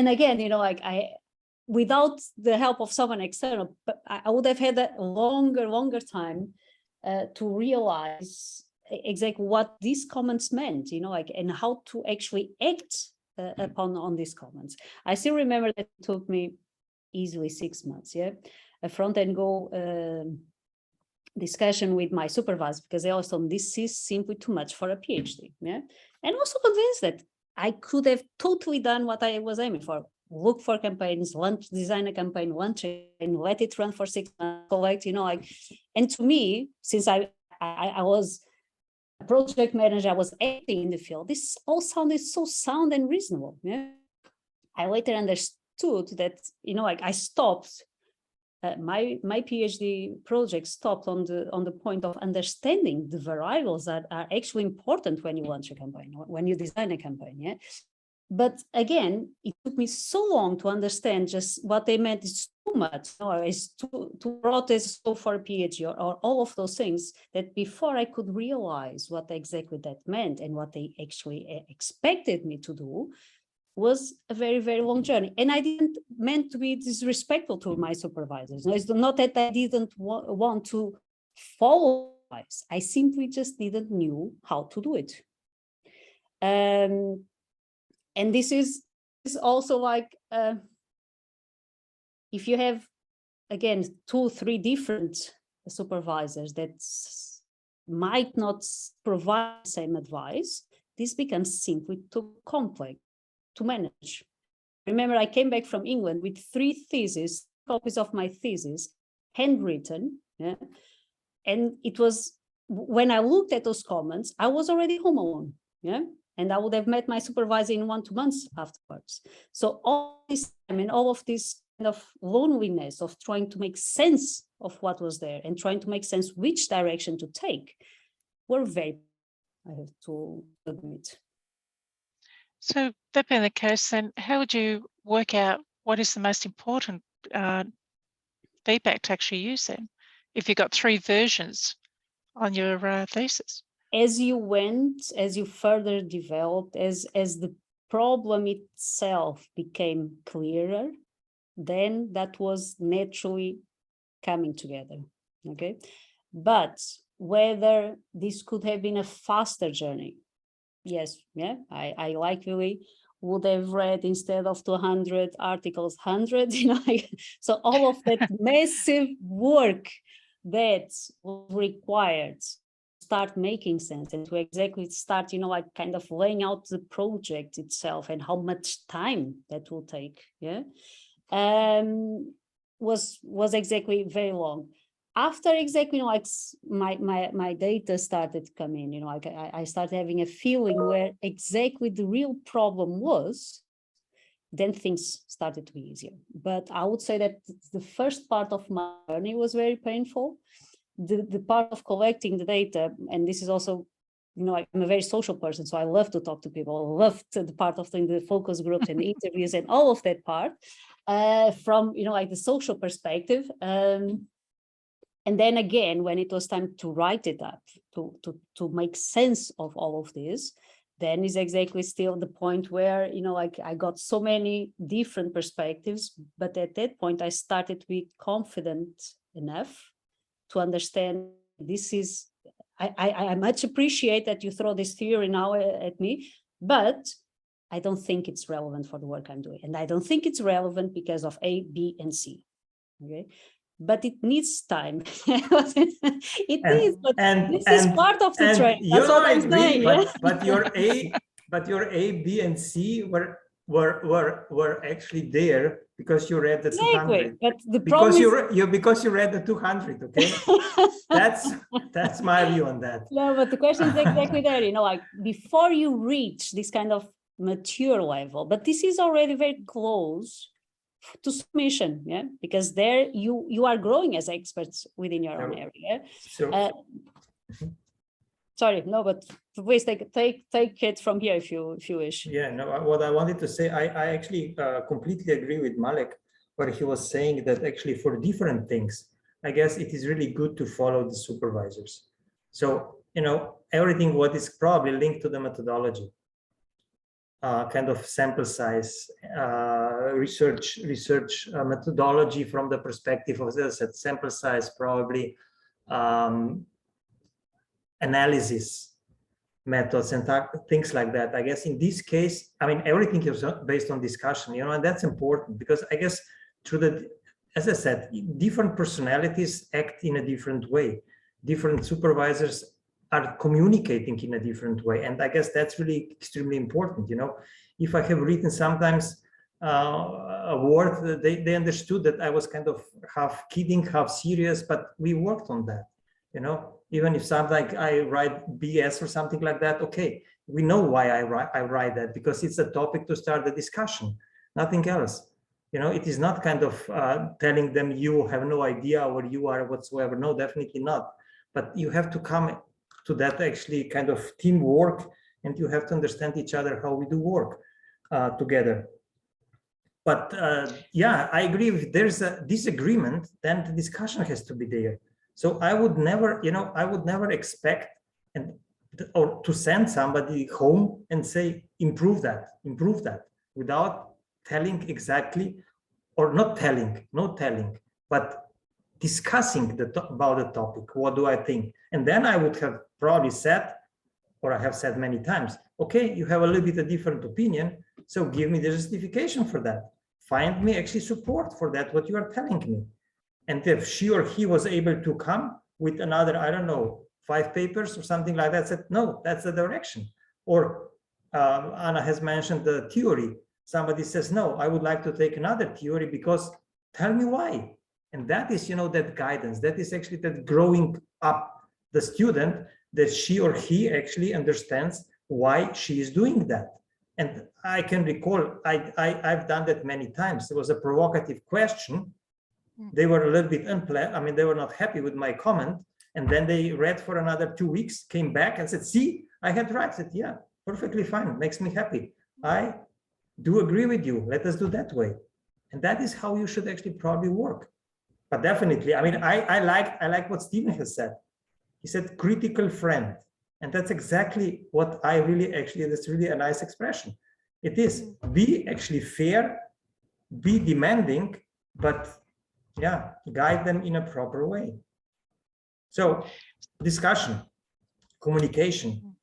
again, you know, like without the help of someone external, but I would have had a longer time to realize exactly what these comments meant, you know, like, and how to actually act on these comments. I still remember that it took me easily 6 months, yeah, a front and go discussion with my supervisor, because they also told me this is simply too much for a PhD, yeah, and also convinced that I could have totally done what I was aiming for. Look for campaigns, design a campaign, launch it, and let it run for 6 months, collect, you know, like, and to me, since I was a project manager, I was acting in the field, this all sounded so sound and reasonable, yeah. I later understood that, you know, like I stopped, my PhD project stopped on the point of understanding the variables that are actually important when you launch a campaign, when you design a campaign, yeah. But again, it took me so long to understand just what they meant is too much, or is too broad as so for a PhD, or all of those things, that before I could realize what exactly that meant and what they actually expected me to do, was a very, very long journey. And I didn't meant to be disrespectful to my supervisors. No, it's not that I didn't want to follow advice. I simply just didn't knew how to do it. And this is also like, if you have, again, 2, 3 different supervisors that might not provide the same advice, this becomes simply too complex to manage. Remember, I came back from England with 3 theses, copies of my thesis, handwritten, yeah? And it was, when I looked at those comments, I was already home alone, yeah? And I would have met my supervisor in 1-2 months afterwards. So all this time and all of this kind of loneliness of trying to make sense of what was there and trying to make sense which direction to take were very, I have to admit. So that being the case, then how would you work out what is the most important feedback to actually use then, if you got 3 versions on your thesis? As you went, as you further developed, as the problem itself became clearer, then that was naturally coming together, okay? But whether this could have been a faster journey, yes, yeah, I likely would have read, instead of 200 articles, 100, you know, so all of that massive work that was required to start making sense and to exactly start, you know, like kind of laying out the project itself and how much time that will take, yeah, was exactly very long. After exactly, you know, like my data started to come in, you know, like I started having a feeling where exactly the real problem was, then things started to be easier. But I would say that the first part of my journey was very painful. The part of collecting the data, and this is also, you know, I'm a very social person, so I love to talk to people. I love the part of the focus groups and the interviews and all of that part from, you know, like the social perspective. And then again, when it was time to write it up, to make sense of all of this, then is exactly still the point where, you know, like I got so many different perspectives, but at that point I started to be confident enough to understand this is, I much appreciate that you throw this theory now at me, but I don't think it's relevant for the work I'm doing. And I don't think it's relevant because of A, B, and C, okay? But it needs time. It is, but this is part of the train. That's what I'm saying. But your A, B, and C were actually there because you read the 200. But the problem because you read the 200. Okay, that's my view on that. No, but the question is exactly there. You know, like before you reach this kind of mature level, but this is already very close to submission, yeah, because there you are growing as experts within your own area. So, sorry, no, but please take it from here if you wish. Yeah, no, what I wanted to say, I actually completely agree with Malek, where he was saying that actually for different things, I guess it is really good to follow the supervisors. So, you know, everything what is probably linked to the methodology. Kind of sample size, research methodology from the perspective of, as I said, sample size, probably analysis methods and things like that. I guess in this case, I mean, everything is based on discussion, you know, and that's important because I guess through the, as I said, different personalities act in a different way. Different supervisors are communicating in a different way. And I guess that's really extremely important. You know, if I have written sometimes a word, they understood that I was kind of half kidding, half serious, but we worked on that. You know, even if sometimes I write BS or something like that, okay, we know why I write that, because it's a topic to start the discussion, nothing else. You know, it is not kind of telling them you have no idea where you are whatsoever. No, definitely not. But you have to come to that actually kind of teamwork, and you have to understand each other how we do work together. But yeah, I agree. If there's a disagreement, then the discussion has to be there. So I would never, you know, I would never expect or to send somebody home and say, improve that, without telling exactly, or not telling, but discussing about the topic. What do I think? And then I would have probably said, or I have said many times, okay, you have a little bit a different opinion, so give me the justification for that. Find me actually support for that, what you are telling me. And if she or he was able to come with another, I don't know, 5 papers or something like that, said, no, that's the direction. Or Anna has mentioned the theory. Somebody says, no, I would like to take another theory because tell me why. And that is, you know, that guidance, that is actually that growing up the student, that she or he actually understands why she is doing that. And I can recall, I've done that many times. There was a provocative question. They were a little bit unpleasant. I mean, they were not happy with my comment. And then they read for another 2 weeks, came back and said, see, I had right. I said, yeah, perfectly fine. Makes me happy. I do agree with you. Let us do that way. And that is how you should actually probably work. But definitely, I mean, I like what Stephen has said. He said critical friend. And that's exactly what I really actually, that's really a nice expression. It is be actually fair, be demanding, but yeah, guide them in a proper way. So discussion, communication,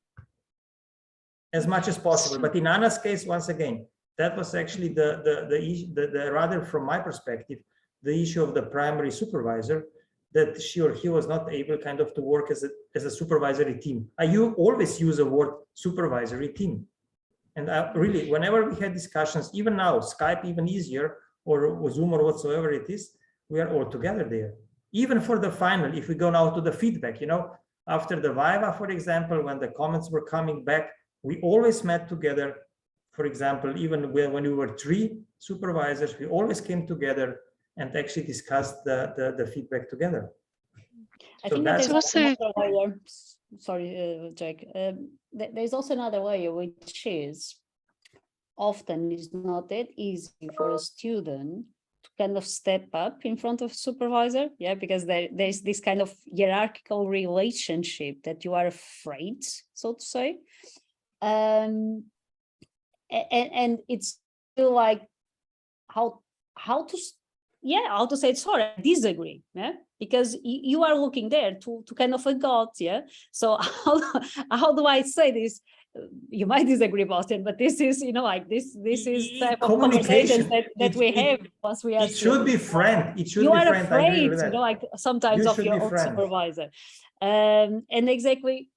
as much as possible. But in Anna's case, once again, that was actually the rather from my perspective, the issue of the primary supervisor, that she or he was not able kind of to work as a supervisory team. You always use the word supervisory team. And really, whenever we had discussions, even now, Skype even easier, or Zoom or whatsoever it is, we are all together there. Even for the final, if we go now to the feedback, you know, after the Viva, for example, when the comments were coming back, we always met together. For example, even when we were 3 supervisors, we always came together and actually discussed the feedback together. I So think that that's there's also also- another layer. Sorry, Jack. There's also another layer, which is often it's not that easy for a student to kind of step up in front of a supervisor, yeah, because there's this kind of hierarchical relationship that you are afraid, so to say, and it's still like how to say, sorry, I disagree, yeah, because you are looking there to kind of a god, yeah. So how do I say this? You might disagree about it, but this is, you know, like this is type of conversations that we have once we are. It should be friend. It should you be are friend. afraid, I agree with that. you know, like sometimes You of should your be own friend. supervisor, and exactly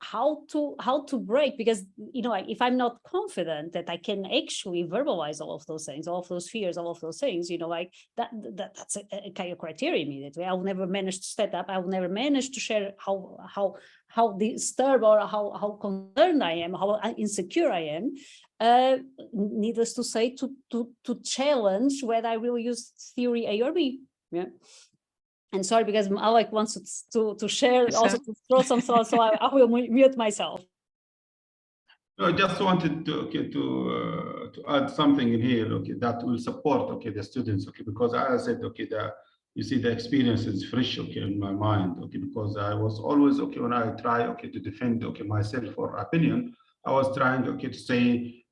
how to break, because, you know, like if I'm not confident that I can actually verbalize all of those things, all of those fears, all of those things, you know, like that's a kind of criteria immediately. I will never manage to step up. I will never manage to share how disturbed or how concerned I am, how insecure I am. Needless to say, to challenge whether I will use theory A or B. Yeah. And sorry, because Alec wants to share, also to throw some thoughts, so I will mute myself. No, I just wanted to add something in here, that will support, the students, because as I said, you see the experience is fresh, in my mind, because I was always, when I try, to defend, myself or opinion, I was trying, to say,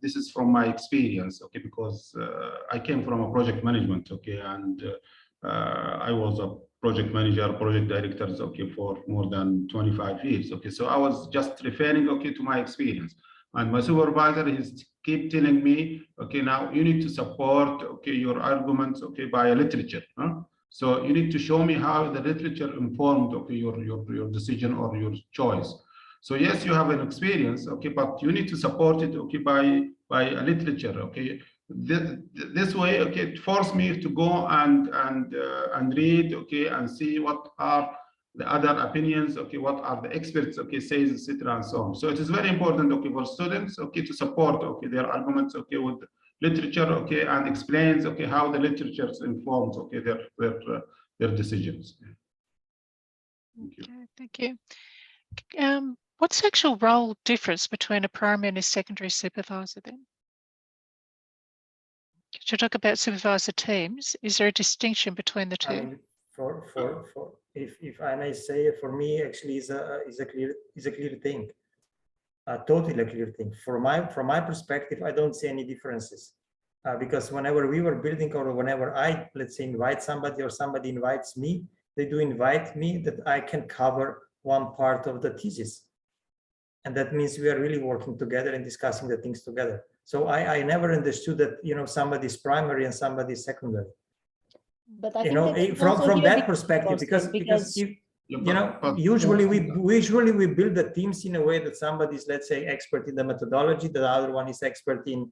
this is from my experience, because I came from a project management, and I was a project manager, project directors, for more than 25 years. So I was just referring, to my experience. And my supervisor is keep telling me, now you need to support, your arguments, by a literature. Huh? So you need to show me how the literature informed, your decision or your choice. So yes, you have an experience, but you need to support it, by a literature, This way, it forced me to go and read, and see what are the other opinions, what are the experts, says, etc., and so on. So it is very important, for students, to support, their arguments, with literature, and explains, how the literature informs, their decisions. Thank you. What's the actual role difference between a primary and a secondary supervisor then? To talk about supervisor teams, is there a distinction between the two? I mean, if I may say, for me, actually, is a clear thing, totally a clear thing. From my perspective, I don't see any differences, because whenever we were building, or whenever I, let's say, invite somebody or somebody invites me, they do invite me that I can cover one part of the thesis. And that means we are really working together and discussing the things together. So I never understood that, you know, somebody's primary and somebody's secondary. But I You think know, that from that perspective, because if, you know, usually we build the teams in a way that somebody's, let's say, expert in the methodology, the other one is expert in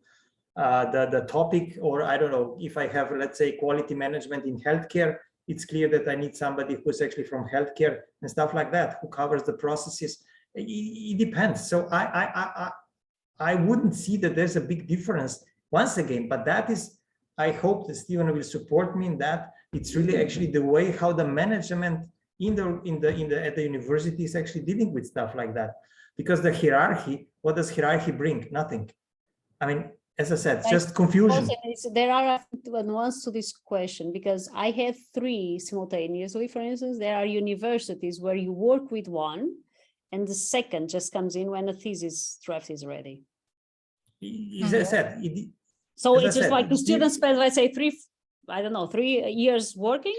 the topic, or I don't know, if I have, let's say, quality management in healthcare, it's clear that I need somebody who's actually from healthcare and stuff like that, who covers the processes. It depends. So I wouldn't see that there's a big difference once again, but that is, I hope that Stephen will support me in that. It's really actually the way how the management at the university is actually dealing with stuff like that. Because the hierarchy, what does hierarchy bring? Nothing. I mean, as I said, just confusion. There are nuances to this question, because I have 3 simultaneously. For instance, there are universities where you work with one, and the second just comes in when a thesis draft is ready. As I said, so it's just like the students spend, let's say, 3 years working,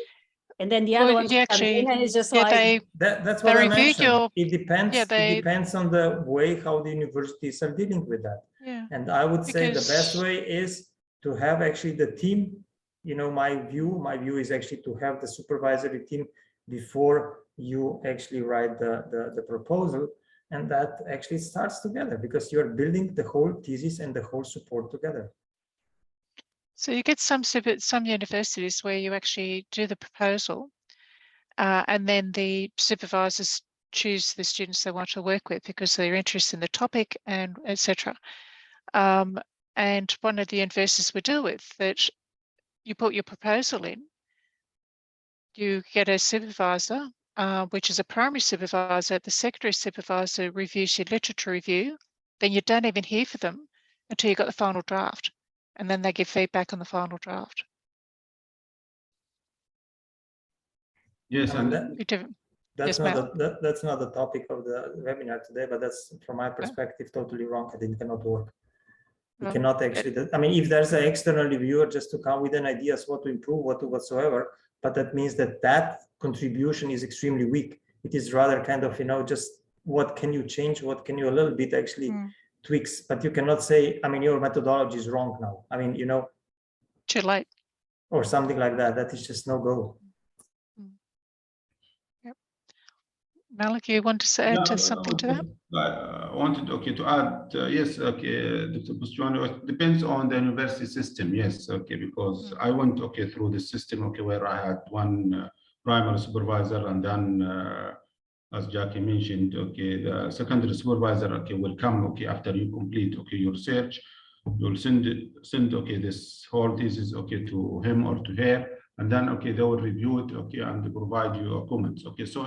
and then the other one comes in and it's just like that's what I mentioned. It depends. It depends on the way how the universities are dealing with that. Yeah. And I would say the best way is to have actually the team. You know, my view is actually to have the supervisory team before you actually write the proposal, and that actually starts together, because you're building the whole thesis and the whole support together. So you get some universities where you actually do the proposal, and then the supervisors choose the students they want to work with because they're interested in the topic and etc. And one of the universities we deal with, that you put your proposal in, you get a supervisor, which is a primary supervisor. The secondary supervisor reviews your literature review. Then you don't even hear from them until you got the final draft. And then they give feedback on the final draft. Yes, and that's not the topic of the webinar today, but that's, from my perspective, totally wrong. I think it cannot work. You cannot actually, I mean, if there's an external reviewer just to come with an ideas what to improve, what to whatsoever, but that means that contribution is extremely weak. It is rather kind of, you know, just what can you change, what can you a little bit actually tweaks, but you cannot say, I mean, your methodology is wrong now. I mean, you know, too late, or something like that. That is just no go. Yep. Malik, you want to add to something to that? I wanted to add, yes, Dr. Bustiano, it depends on the university system, yes, because I went through the system, where I had one primary supervisor, and then as Jackie mentioned, the secondary supervisor, will come, after you complete, your research, you'll send this whole thesis, to him or to her, and then, they will review it, and provide you comments, So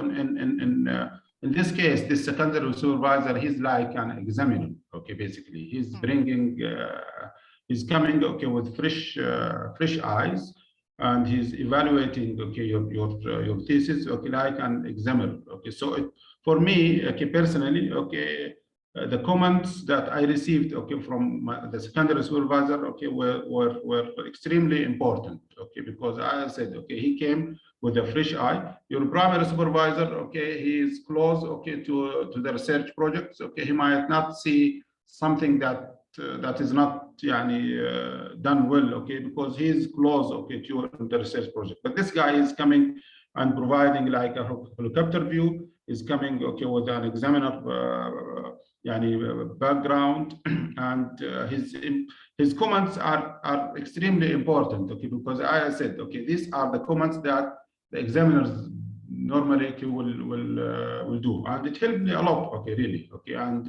in this case, this secondary supervisor, he's like an examiner, basically, he's bringing, he's coming, with fresh eyes, and he's evaluating your thesis like an examiner. So for me personally, the comments that I received from the secondary supervisor were extremely important, because I said he came with a fresh eye. Your primary supervisor, he is close to the research projects, he might not see something that is not done well, because he is close to the research project. But this guy is coming and providing like a helicopter view, is coming with an examiner background, and his comments are extremely important, because I said these are the comments that the examiners normally will do, and it helped me a lot, really, and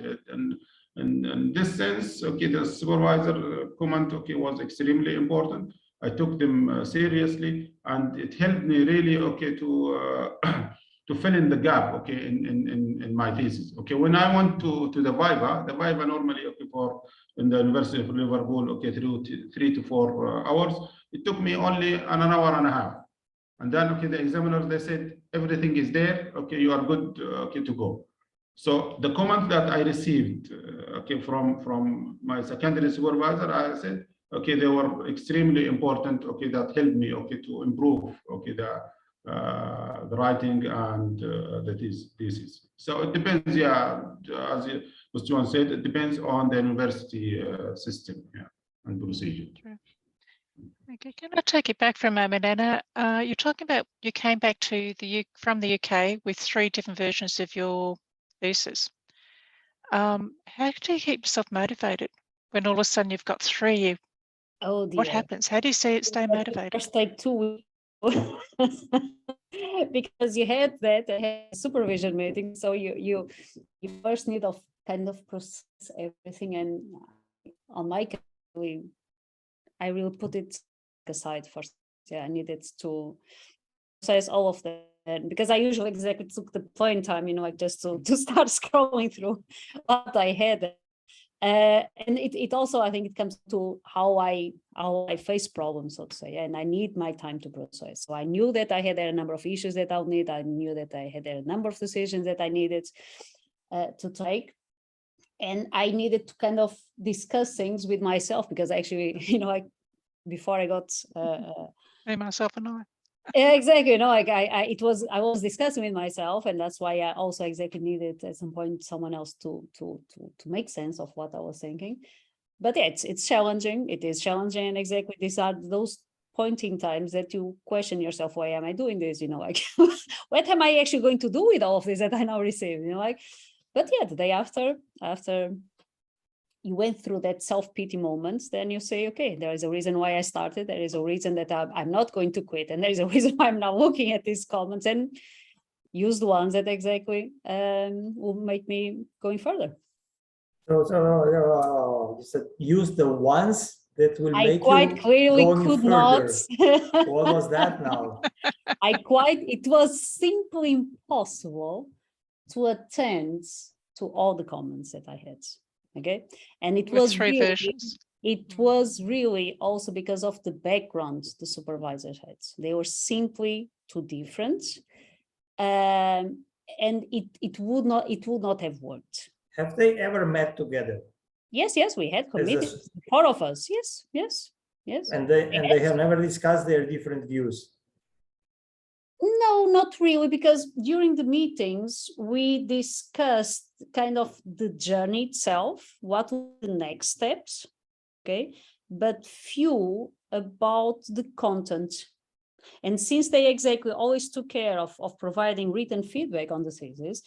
in this sense, the supervisor comment, was extremely important. I took them seriously, and it helped me really, to fill in the gap, in my thesis. When I went to the Viva normally, in the University of Liverpool, 3 to 4 hours. It took me only an hour and a half. And then, the examiners, they said, everything is there, you are good, to go. So the comment that I received, from my secondary supervisor, I said, they were extremely important, that helped me, to improve, the writing and the thesis. So it depends, as As John said, it depends on the university system, yeah, and procedure. True. Okay, can I take it back for a moment, Anna? You're talking about you came back to from the UK with 3 different versions of your thesis. How do you keep yourself motivated when all of a sudden you've got 3? Oh dear. What happens? How do you stay motivated? First, like 2 weeks. Because you had a supervision meeting, so you first need to kind of process everything, and on my case, I really put it aside first. Yeah, I needed to process all of that, because I usually exactly took the point time, like just to start scrolling through what I had. And it also, I think it comes to how I face problems, so to say, and I need my time to process. So I knew that I had a number of issues that I'll need. I knew that I had a number of decisions that I needed to take. And I needed to kind of discuss things with myself, because actually, before I got Myself and I. yeah, exactly. I was discussing with myself, and that's why I also exactly needed at some point someone else to make sense of what I was thinking. But yeah, it's challenging. It is challenging, and exactly these are those pointing times that you question yourself: why am I doing this? What am I actually going to do with all of this that I now receive? But yeah, the day after you went through that self-pity moments, then you say, okay, there is a reason why I started. There is a reason that I'm not going to quit. And there is a reason why I'm now looking at these comments and use the ones that exactly will make me going further. So you said use the ones that will make you quite clearly going could further. not. What was that now? It was simply impossible to attend to all the comments that I had. Okay, and it With was 3 really, versions. it was really also because of the background the supervisors had. They were simply too different, and it would not have worked. Have they ever met together? Yes, we had committees, 4 of us. Yes. And they have never discussed their different views. No, not really, because during the meetings, we discussed kind of the journey itself, what were the next steps, okay, but few about the content. And since they exactly always took care of providing written feedback on the thesis,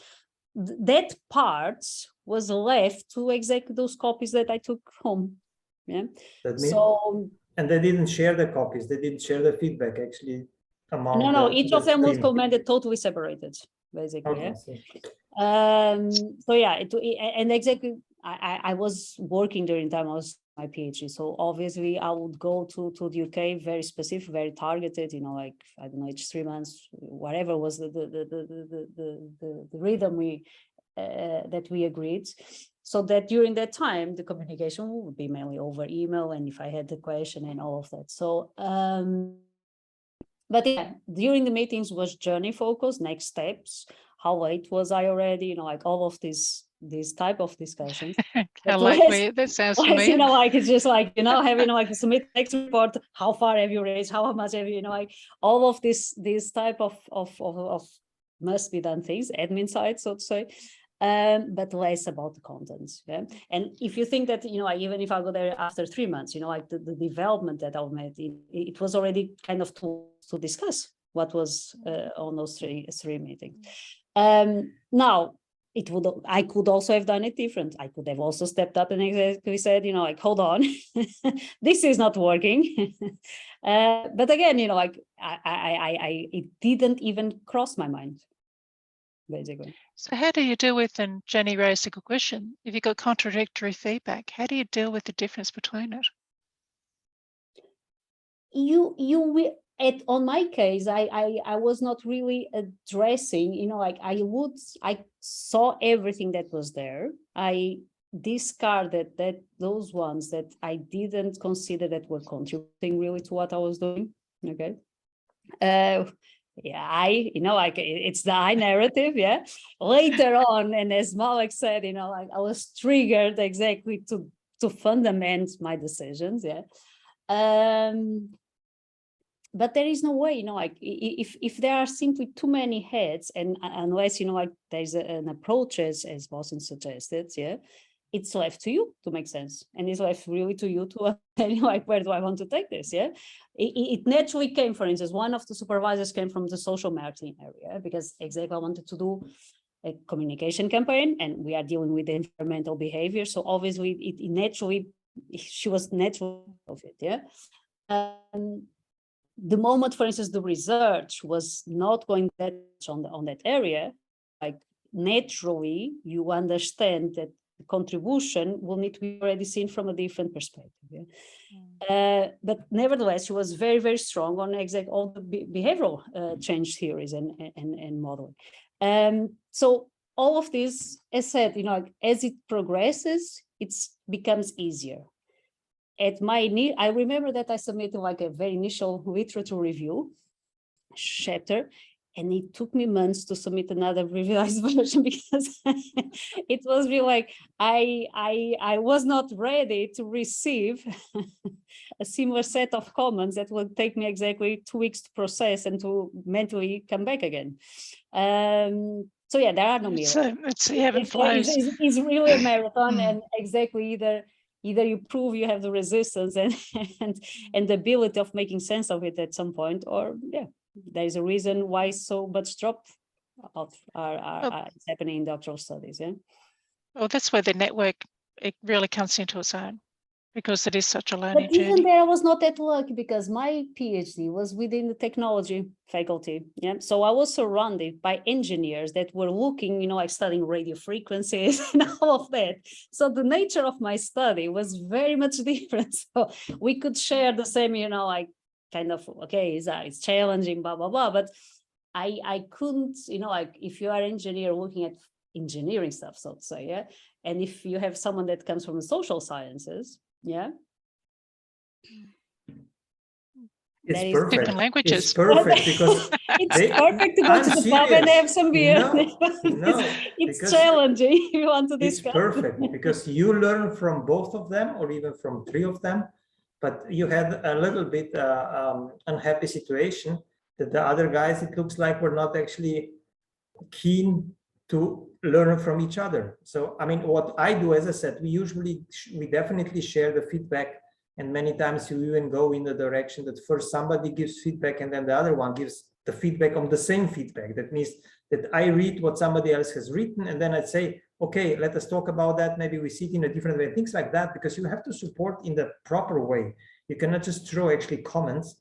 that part was left to exactly those copies that I took home. Yeah. And they didn't share the copies, they didn't share the feedback actually. No, each of them was commented totally separated, basically. Okay, yeah? So yeah, and exactly, I was working during the time I was my PhD, so obviously I would go to the UK, very specific, very targeted, like, I don't know, each 3 months, whatever was the rhythm that we agreed, so that during that time the communication would be mainly over email, and if I had the question and all of that. So but yeah, during the meetings was journey focus, next steps, how late was I already, like all of these type of discussions. How late that sounds familiar. Like it's just like, having like submit next report, how far have you raised, how much have you, like all of this type of must be done things, admin side, so to say. But less about the contents. Yeah? And if you think that, even if I go there after 3 months, like the development that I've made, it was already kind of to discuss what was on those three meetings. Now, I could also have done it different. I could have also stepped up and exactly said, like, hold on, this is not working. But again, like it didn't even cross my mind, basically. So how do you deal with, and Jenny raised a good question, if you've got contradictory feedback, how do you deal with the difference between it? On my case, I was not really addressing, like I saw everything that was there. I discarded those ones that I didn't consider that were contributing really to what I was doing. Okay. Yeah, like it's the I narrative. Yeah. Later on, and as Malek said, like I was triggered exactly to fundament my decisions. Yeah. but there is no way, like if there are simply too many heads, and unless, like there's an approach as Boston suggested, yeah, it's left to you to make sense. And it's left really to you to tell you, like, where do I want to take this, yeah? It naturally came, for instance, one of the supervisors came from the social marketing area, because exactly I wanted to do a communication campaign, and we are dealing with environmental behavior. So obviously it naturally, she was natural of it, yeah? The moment, for instance, the research was not going that much on that area, like naturally you understand that the contribution will need to be already seen from a different perspective. Yeah? But nevertheless, she was very, very strong on all the behavioral change theories and modeling. So all of this, as said, like, as it progresses, it becomes easier. I remember that I submitted like a very initial literature review chapter, and it took me months to submit another revised version, because it was really like I was not ready to receive a similar set of comments that would take me exactly 2 weeks to process and to mentally come back again. So yeah, there are no miracles. It's the ebb and flows. It's really a marathon, and exactly either you prove you have the resistance and the ability of making sense of it at some point, or yeah, there is a reason why so much drop out are happening in doctoral studies. Yeah. Well, that's where the network, it really comes into its own, because it is such a learning But even journey. there, I was not that lucky, because my PhD was within the technology faculty. Yeah, so I was surrounded by engineers that were looking, like studying radio frequencies and all of that. So the nature of my study was very much different. So we could share the same, like kind of, okay, it's challenging, blah blah blah. But I couldn't, like if you are an engineer looking at engineering stuff, so to say, yeah, and if you have someone that comes from the social sciences. Yeah. It's Different perfect. languages. It's perfect because it's perfect to go to the pub and have some beer. No, it's challenging if you want to discuss. It's perfect because you learn from both of them, or even from 3 of them, but you had a little bit unhappy situation that the other guys, it looks like, were not actually keen to learn from each other. So, I mean, what I do, as I said, we definitely share the feedback, and many times you even go in the direction that first somebody gives feedback and then the other one gives the feedback on the same feedback. That means that I read what somebody else has written, and then I'd say, okay, let us talk about that. Maybe we see it in a different way, things like that, because you have to support in the proper way. You cannot just throw actually comments.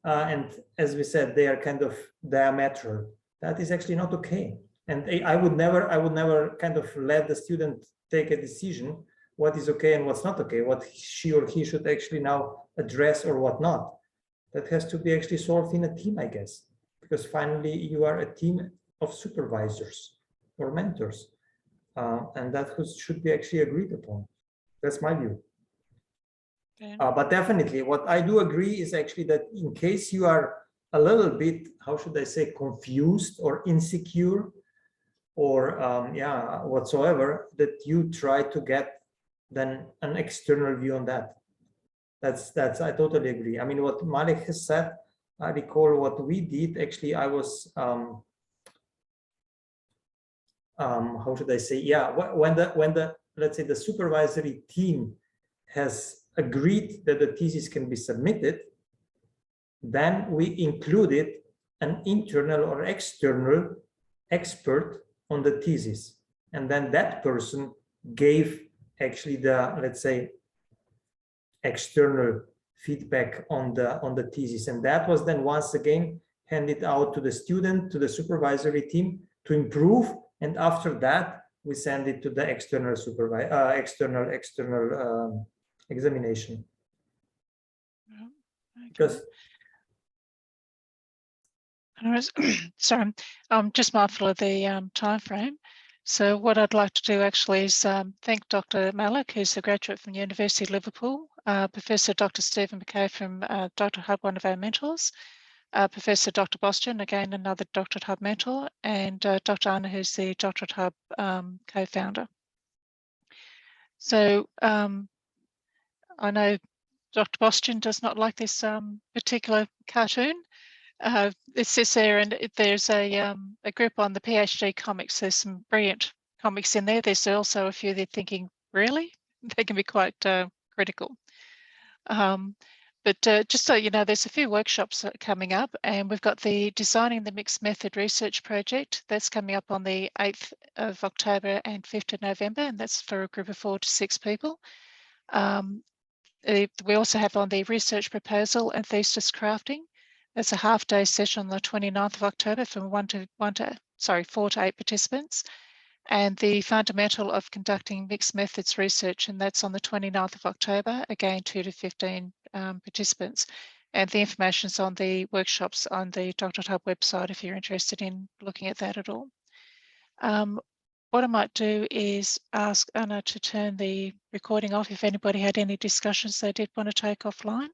And as we said, they are kind of diametral. That is actually not okay. And I would never kind of let the student take a decision what is okay and what's not okay, what she or he should actually now address or what not. That has to be actually solved in a team, I guess, because finally you are a team of supervisors or mentors, and that should be actually agreed upon. That's my view. Yeah. But definitely what I do agree is actually that in case you are a little bit, how should I say, confused or insecure, or whatsoever, that you try to get then an external view on that. That's I totally agree. I mean, what Malik has said, I recall what we did. Actually, I was how should I say? Yeah, when the let's say the supervisory team has agreed that the thesis can be submitted, then we included an internal or external expert on the thesis, and then that person gave actually the, let's say, external feedback on the thesis, and that was then once again handed out to the student, to the supervisory team to improve, and after that we send it to the external examination. Okay. Because sorry, I'm just mindful of the time frame. So what I'd like to do actually is thank Dr. Malik, who's a graduate from the University of Liverpool, Professor Dr. Stephen McKay from Doctoral Hub, one of our mentors, Professor Dr. Boston, again, another Doctorate Hub mentor, and Dr. Anna, who's the Doctorate Hub co-founder. So I know Dr. Boston does not like this particular cartoon. It says there, and there's a group on the PhD comics. There's some brilliant comics in there. There's also a few they're thinking, really? They can be quite critical. But just so you know, there's a few workshops coming up, and we've got the Designing the Mixed Method Research Project. That's coming up on the 8th of October and 5th of November, and that's for a group of 4 to 6 people. We also have on the Research Proposal and Thesis Crafting. That's a half-day session on the 29th of October from 4 to 8 participants. And the Fundamental of Conducting Mixed Methods Research, and that's on the 29th of October, again 2 to 15 participants. And the information's on the workshops on the Doctoral Hub website if you're interested in looking at that at all. What I might do is ask Anna to turn the recording off if anybody had any discussions they did want to take offline.